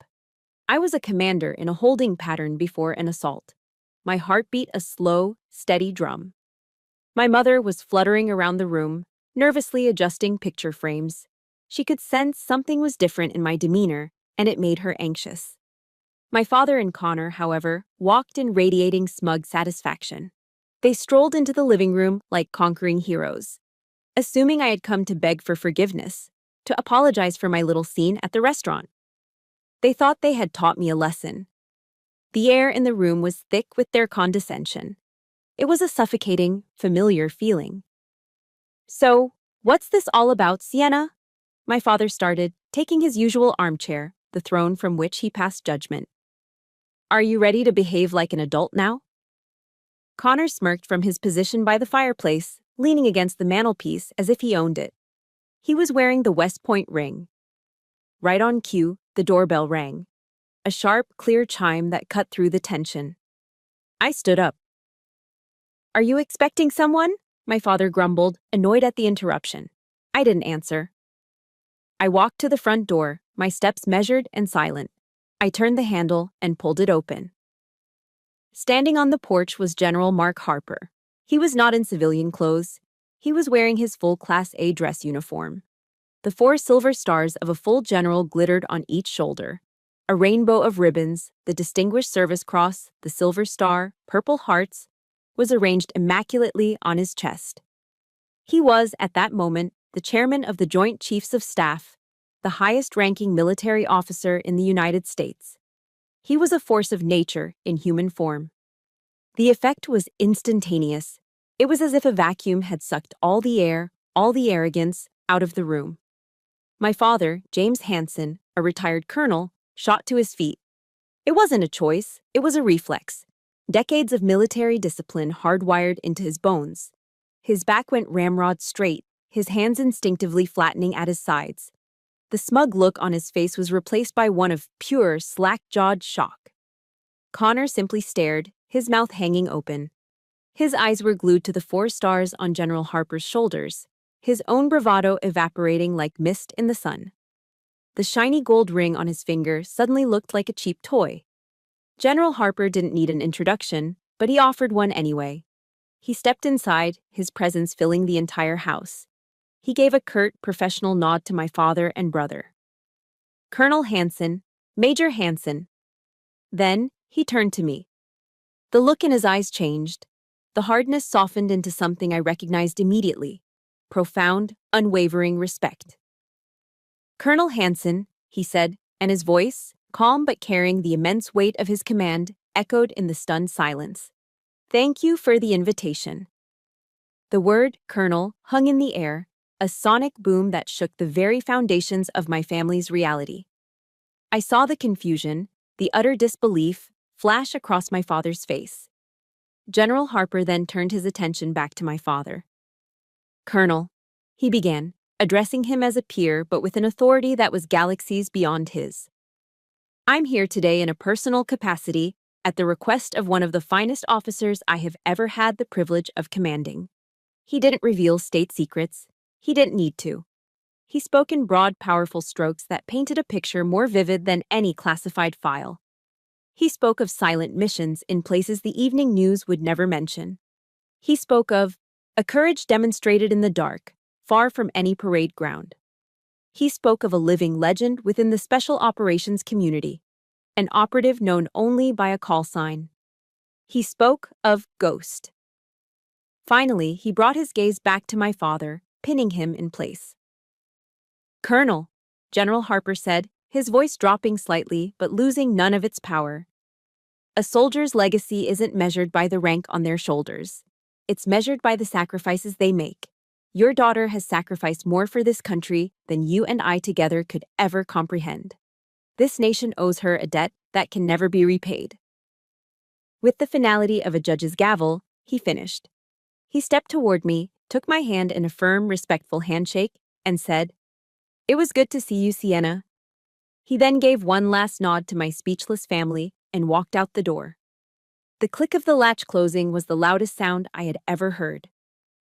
I was a commander in a holding pattern before an assault. My heart beat a slow, steady drum. My mother was fluttering around the room, nervously adjusting picture frames. She could sense something was different in my demeanor, and it made her anxious. My father and Connor, however, walked in radiating smug satisfaction. They strolled into the living room like conquering heroes, assuming I had come to beg for forgiveness, to apologize for my little scene at the restaurant. They thought they had taught me a lesson. The air in the room was thick with their condescension. It was a suffocating, familiar feeling. "So, what's this all about, Sienna?" My father started, taking his usual armchair, the throne from which he passed judgment. "Are you ready to behave like an adult now?" Connor smirked from his position by the fireplace, leaning against the mantelpiece as if he owned it. He was wearing the West Point ring. Right on cue, the doorbell rang. A sharp, clear chime that cut through the tension. I stood up. "Are you expecting someone?" my father grumbled, annoyed at the interruption. I didn't answer. I walked to the front door, my steps measured and silent. I turned the handle and pulled it open. Standing on the porch was General Mark Harper. He was not in civilian clothes. He was wearing his full Class A dress uniform. The 4 silver stars of a full general glittered on each shoulder. A rainbow of ribbons, the Distinguished Service Cross, the Silver Star, Purple Hearts, was arranged immaculately on his chest. He was, at that moment, the chairman of the Joint Chiefs of Staff, the highest-ranking military officer in the United States. He was a force of nature in human form. The effect was instantaneous. It was as if a vacuum had sucked all the air, all the arrogance, out of the room. My father, James Hansen, a retired colonel, shot to his feet. It wasn't a choice, it was a reflex. Decades of military discipline hardwired into his bones. His back went ramrod straight, his hands instinctively flattening at his sides. The smug look on his face was replaced by one of pure, slack-jawed shock. Connor simply stared, his mouth hanging open. His eyes were glued to the 4 stars on General Harper's shoulders, his own bravado evaporating like mist in the sun. The shiny gold ring on his finger suddenly looked like a cheap toy. General Harper didn't need an introduction, but he offered one anyway. He stepped inside, his presence filling the entire house. He gave a curt, professional nod to my father and brother. "Colonel Hansen, Major Hansen." Then, he turned to me. The look in his eyes changed. The hardness softened into something I recognized immediately. Profound, unwavering respect. "Colonel Hansen," he said, and his voice, calm but carrying the immense weight of his command, echoed in the stunned silence. "Thank you for the invitation." The word colonel hung in the air, a sonic boom that shook the very foundations of my family's reality. I saw the confusion, the utter disbelief, flash across my father's face. General Harper then turned his attention back to my father. Colonel, he began, addressing him as a peer but with an authority that was galaxies beyond his. I'm here today in a personal capacity at the request of one of the finest officers I have ever had the privilege of commanding. He didn't reveal state secrets. He didn't need to. He spoke in broad, powerful strokes that painted a picture more vivid than any classified file. He spoke of silent missions in places the evening news would never mention. He spoke of a courage demonstrated in the dark, far from any parade ground. He spoke of a living legend within the special operations community, an operative known only by a call sign. He spoke of Ghost. Finally, he brought his gaze back to my father, pinning him in place. Colonel, General Harper said, his voice dropping slightly but losing none of its power. A soldier's legacy isn't measured by the rank on their shoulders. It's measured by the sacrifices they make. Your daughter has sacrificed more for this country than you and I together could ever comprehend. This nation owes her a debt that can never be repaid. With the finality of a judge's gavel, he finished. He stepped toward me, took my hand in a firm, respectful handshake, and said, "It was good to see you, Sienna." He then gave one last nod to my speechless family and walked out the door. The click of the latch closing was the loudest sound I had ever heard.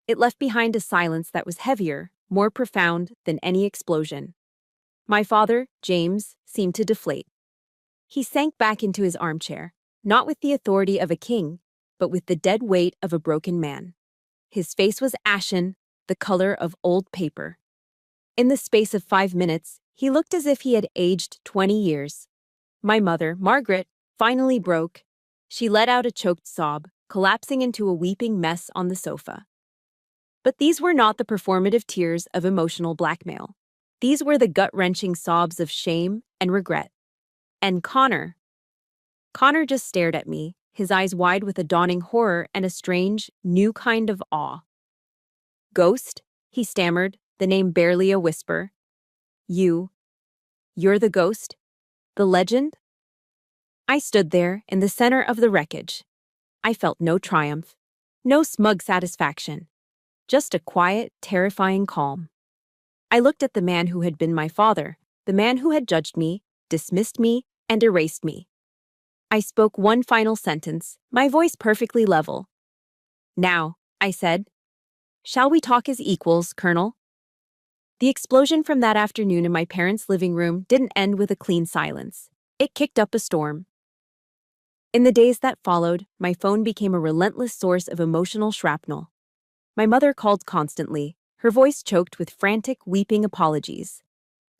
It left behind a silence that was heavier, more profound than any explosion. My father, James, seemed to deflate. He sank back into his armchair, not with the authority of a king, but with the dead weight of a broken man. His face was ashen, the color of old paper. In the space of 5 minutes, he looked as if he had aged 20 years. My mother, Margaret, finally broke. She let out a choked sob, collapsing into a weeping mess on the sofa. But these were not the performative tears of emotional blackmail. These were the gut-wrenching sobs of shame and regret. And Connor just stared at me, his eyes wide with a dawning horror and a strange, new kind of awe. "Ghost?" he stammered, the name barely a whisper. You're the ghost? The legend?" I stood there, in the center of the wreckage. I felt no triumph, no smug satisfaction, just a quiet, terrifying calm. I looked at the man who had been my father, the man who had judged me, dismissed me, and erased me. I spoke one final sentence, my voice perfectly level. "Now," I said, "shall we talk as equals, Colonel?" The explosion from that afternoon in my parents' living room didn't end with a clean silence. It kicked up a storm. In the days that followed, my phone became a relentless source of emotional shrapnel. My mother called constantly, her voice choked with frantic, weeping apologies.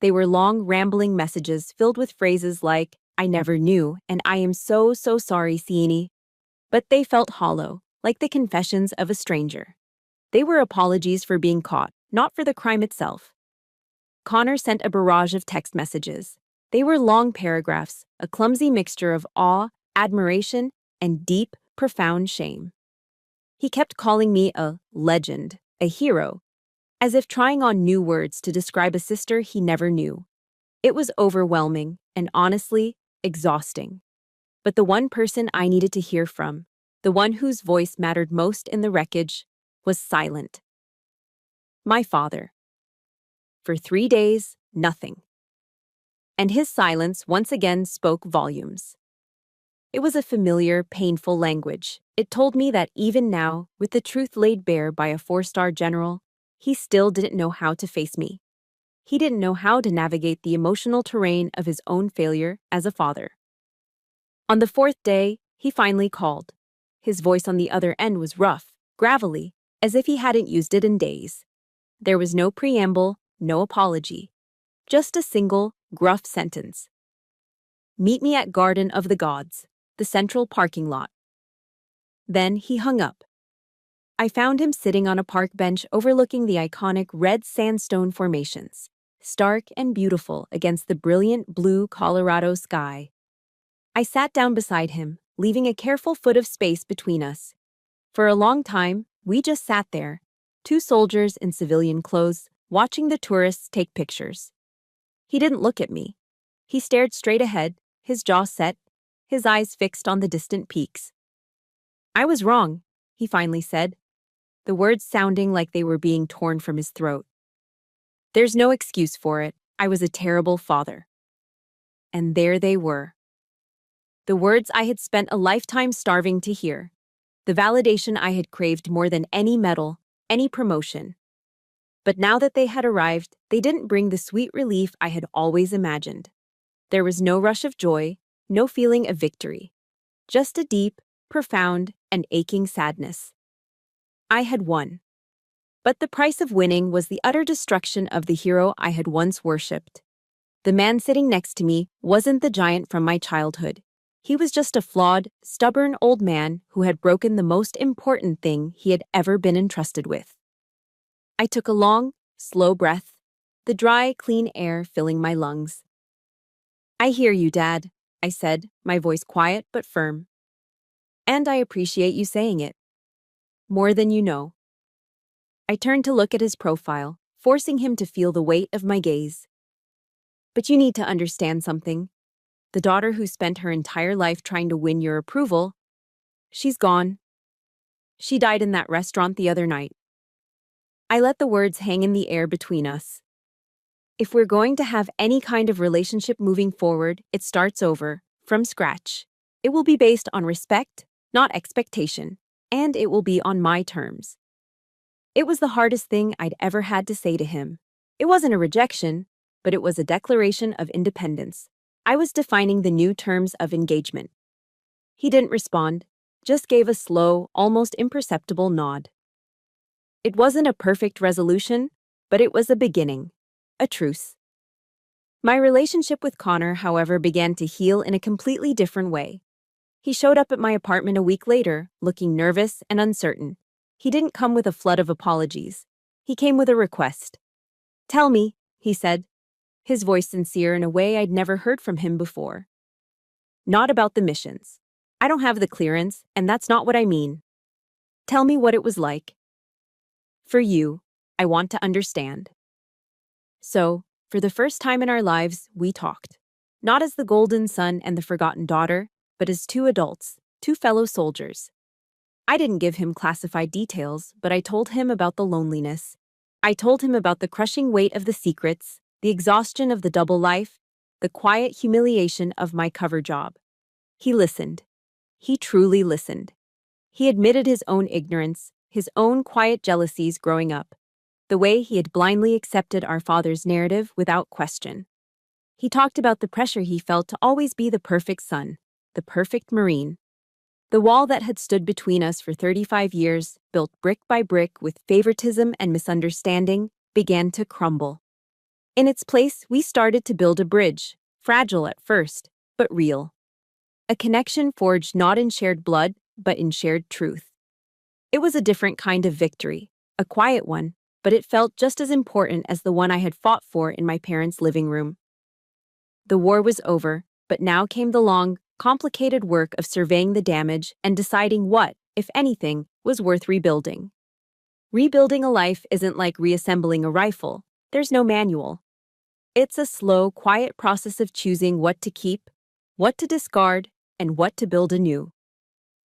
They were long, rambling messages filled with phrases like, "I never knew," and "I am so, so sorry, Sienna." But they felt hollow, like the confessions of a stranger. They were apologies for being caught, not for the crime itself. Connor sent a barrage of text messages. They were long paragraphs, a clumsy mixture of awe, admiration, and deep, profound shame. He kept calling me a legend, a hero, as if trying on new words to describe a sister he never knew. It was overwhelming and honestly, exhausting. But the one person I needed to hear from, the one whose voice mattered most in the wreckage, was silent. My father. For 3 days, nothing. And his silence once again spoke volumes. It was a familiar, painful language. It told me that even now, with the truth laid bare by a 4-star general, he still didn't know how to face me. He didn't know how to navigate the emotional terrain of his own failure as a father. On the 4th day, he finally called. His voice on the other end was rough, gravelly, as if he hadn't used it in days. There was no preamble, no apology. Just a single, gruff sentence. "Meet me at Garden of the Gods, the central parking lot." Then he hung up. I found him sitting on a park bench overlooking the iconic red sandstone formations, stark and beautiful against the brilliant blue Colorado sky. I sat down beside him, leaving a careful foot of space between us. For a long time, we just sat there, two soldiers in civilian clothes, watching the tourists take pictures. He didn't look at me. He stared straight ahead, his jaw set, his eyes fixed on the distant peaks. "I was wrong," he finally said, the words sounding like they were being torn from his throat. "There's no excuse for it. I was a terrible father." And there they were. The words I had spent a lifetime starving to hear. The validation I had craved more than any medal, any promotion. But now that they had arrived, they didn't bring the sweet relief I had always imagined. There was no rush of joy, no feeling of victory. Just a deep, profound, and aching sadness. I had won. But the price of winning was the utter destruction of the hero I had once worshipped. The man sitting next to me wasn't the giant from my childhood. He was just a flawed, stubborn old man who had broken the most important thing he had ever been entrusted with. I took a long, slow breath, the dry, clean air filling my lungs. "I hear you, Dad," I said, my voice quiet but firm. "And I appreciate you saying it. More than you know." I turned to look at his profile, forcing him to feel the weight of my gaze. "But you need to understand something. The daughter who spent her entire life trying to win your approval, she's gone. She died in that restaurant the other night." I let the words hang in the air between us. If we're going to have any kind of relationship moving forward, it starts over, from scratch. It will be based on respect, not expectation, and it will be on my terms. It was the hardest thing I'd ever had to say to him. It wasn't a rejection, but it was a declaration of independence. I was defining the new terms of engagement. He didn't respond, just gave a slow, almost imperceptible nod. It wasn't a perfect resolution, but it was a beginning, a truce. My relationship with Connor, however, began to heal in a completely different way. He showed up at my apartment a week later, looking nervous and uncertain. He didn't come with a flood of apologies. He came with a request. "Tell me," he said, his voice sincere in a way I'd never heard from him before. "Not about the missions. I don't have the clearance, and that's not what I mean. Tell me what it was like. For you, I want to understand." So, for the first time in our lives, we talked. Not as the golden son and the forgotten daughter, but as two adults, two fellow soldiers. I didn't give him classified details, but I told him about the loneliness. I told him about the crushing weight of the secrets, the exhaustion of the double life, the quiet humiliation of my cover job. He listened. He truly listened. He admitted his own ignorance, his own quiet jealousies growing up, the way he had blindly accepted our father's narrative without question. He talked about the pressure he felt to always be the perfect son, the perfect Marine. The wall that had stood between us for 35 years, built brick by brick with favoritism and misunderstanding, began to crumble. In its place, we started to build a bridge, fragile at first, but real. A connection forged not in shared blood, but in shared truth. It was a different kind of victory, a quiet one, but it felt just as important as the one I had fought for in my parents' living room. The war was over, but now came the long, complicated work of surveying the damage and deciding what, if anything, was worth rebuilding. Rebuilding a life isn't like reassembling a rifle. There's no manual. It's a slow, quiet process of choosing what to keep, what to discard, and what to build anew.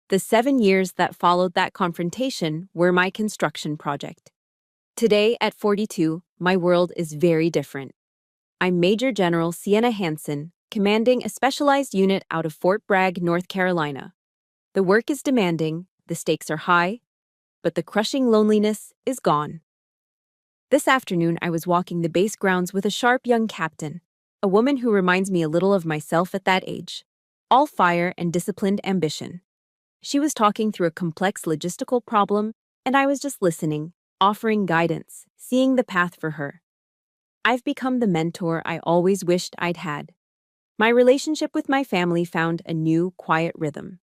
The 7 years that followed that confrontation were my construction project. Today, at 42, my world is very different. I'm Major General Sienna Hansen, commanding a specialized unit out of Fort Bragg, North Carolina. The work is demanding, the stakes are high, but the crushing loneliness is gone. This afternoon, I was walking the base grounds with a sharp young captain, a woman who reminds me a little of myself at that age, all fire and disciplined ambition. She was talking through a complex logistical problem, and I was just listening, offering guidance, seeing the path for her. I've become the mentor I always wished I'd had. My relationship with my family found a new, quiet rhythm.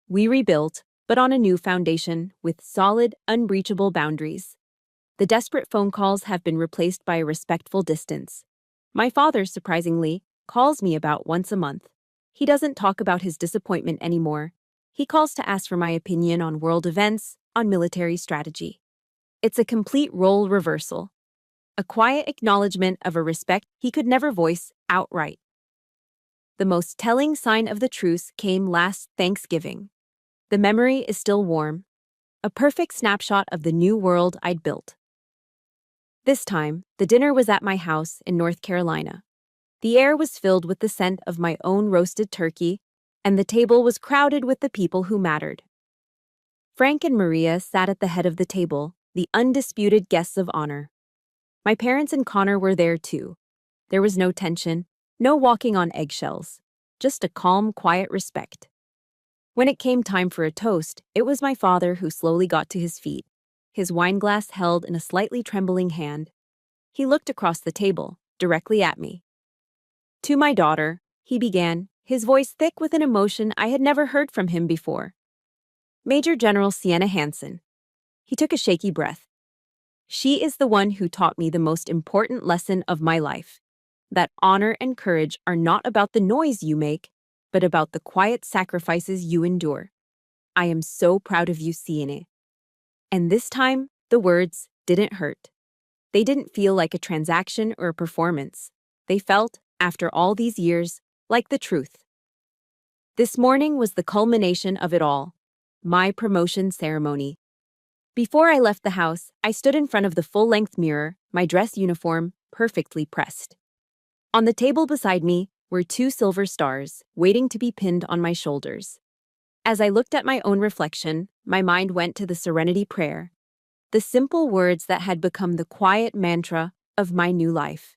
We rebuilt, but on a new foundation with solid, unbreachable boundaries. The desperate phone calls have been replaced by a respectful distance. My father, surprisingly, calls me about once a month. He doesn't talk about his disappointment anymore. He calls to ask for my opinion on world events, on military strategy. It's a complete role reversal, a quiet acknowledgement of a respect he could never voice outright. The most telling sign of the truce came last Thanksgiving. The memory is still warm, a perfect snapshot of the new world I'd built. This time, the dinner was at my house in North Carolina. The air was filled with the scent of my own roasted turkey, and the table was crowded with the people who mattered. Frank and Maria sat at the head of the table, the undisputed guests of honor. My parents and Connor were there too. There was no tension, no walking on eggshells, just a calm, quiet respect. When it came time for a toast, it was my father who slowly got to his feet, his wineglass held in a slightly trembling hand. He looked across the table, directly at me. "To my daughter," he began, his voice thick with an emotion I had never heard from him before. "Major General Sienna Hansen." He took a shaky breath. "She is the one who taught me the most important lesson of my life, that honor and courage are not about the noise you make, but about the quiet sacrifices you endure. I am so proud of you, Sienna." And this time, the words didn't hurt. They didn't feel like a transaction or a performance. They felt, after all these years, like the truth. This morning was the culmination of it all, my promotion ceremony. Before I left the house, I stood in front of the full-length mirror, my dress uniform perfectly pressed. On the table beside me were 2 silver stars, waiting to be pinned on my shoulders. As I looked at my own reflection, my mind went to the serenity prayer, the simple words that had become the quiet mantra of my new life.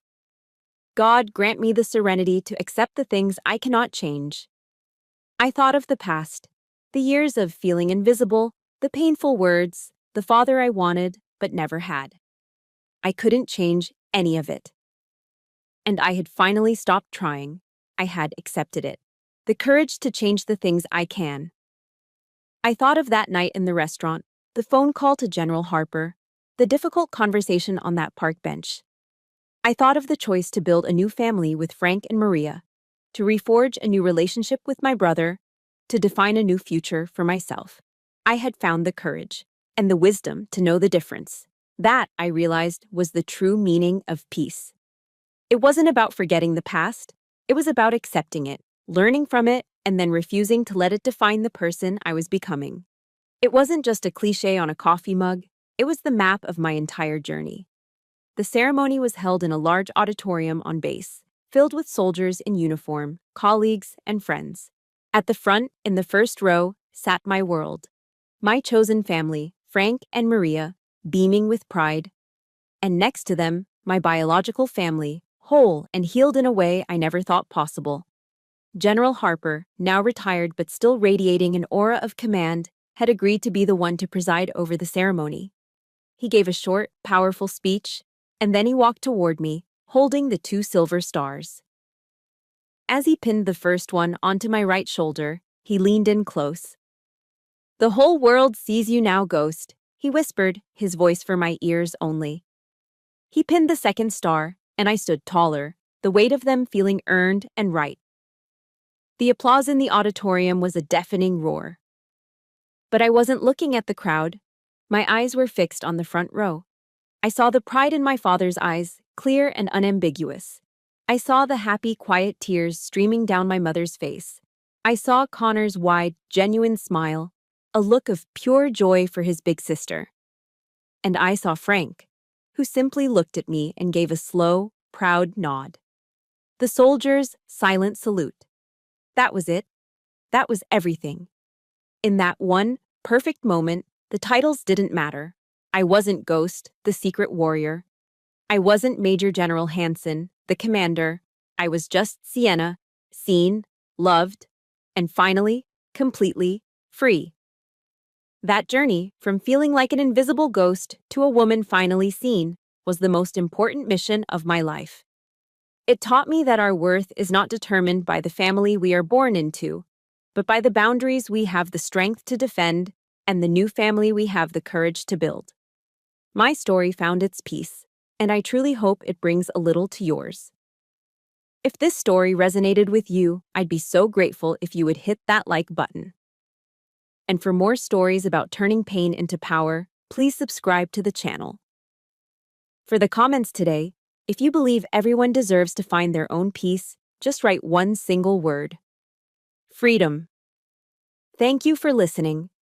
God, grant me the serenity to accept the things I cannot change. I thought of the past, the years of feeling invisible, the painful words, the father I wanted but never had. I couldn't change any of it. And I had finally stopped trying. I had accepted it. The courage to change the things I can. I thought of that night in the restaurant, the phone call to General Harper, the difficult conversation on that park bench. I thought of the choice to build a new family with Frank and Maria, to reforge a new relationship with my brother, to define a new future for myself. I had found the courage and the wisdom to know the difference. That, I realized, was the true meaning of peace. It wasn't about forgetting the past. It was about accepting it, learning from it, and then refusing to let it define the person I was becoming. It wasn't just a cliche on a coffee mug. It was the map of my entire journey. The ceremony was held in a large auditorium on base, filled with soldiers in uniform, colleagues, and friends. At the front, in the first row, sat my world. My chosen family, Frank and Maria, beaming with pride. And next to them, my biological family, whole and healed in a way I never thought possible. General Harper, now retired but still radiating an aura of command, had agreed to be the one to preside over the ceremony. He gave a short, powerful speech, and then he walked toward me, holding the 2 silver stars. As he pinned the first one onto my right shoulder, he leaned in close. "The whole world sees you now, Ghost," he whispered, his voice for my ears only. He pinned the second star, and I stood taller, the weight of them feeling earned and right. The applause in the auditorium was a deafening roar. But I wasn't looking at the crowd. My eyes were fixed on the front row. I saw the pride in my father's eyes, clear and unambiguous. I saw the happy, quiet tears streaming down my mother's face. I saw Connor's wide, genuine smile, a look of pure joy for his big sister. And I saw Frank, who simply looked at me and gave a slow, proud nod. The soldier's silent salute. That was it. That was everything. In that one perfect moment, the titles didn't matter. I wasn't Ghost, the secret warrior. I wasn't Major General Hansen, the commander. I was just Sienna, seen, loved, and finally, completely free. That journey, from feeling like an invisible ghost to a woman finally seen, was the most important mission of my life. It taught me that our worth is not determined by the family we are born into, but by the boundaries we have the strength to defend and the new family we have the courage to build. My story found its peace, and I truly hope it brings a little to yours. If this story resonated with you, I'd be so grateful if you would hit that like button. And for more stories about turning pain into power, please subscribe to the channel. For the comments today, if you believe everyone deserves to find their own peace, just write one single word: freedom. Thank you for listening,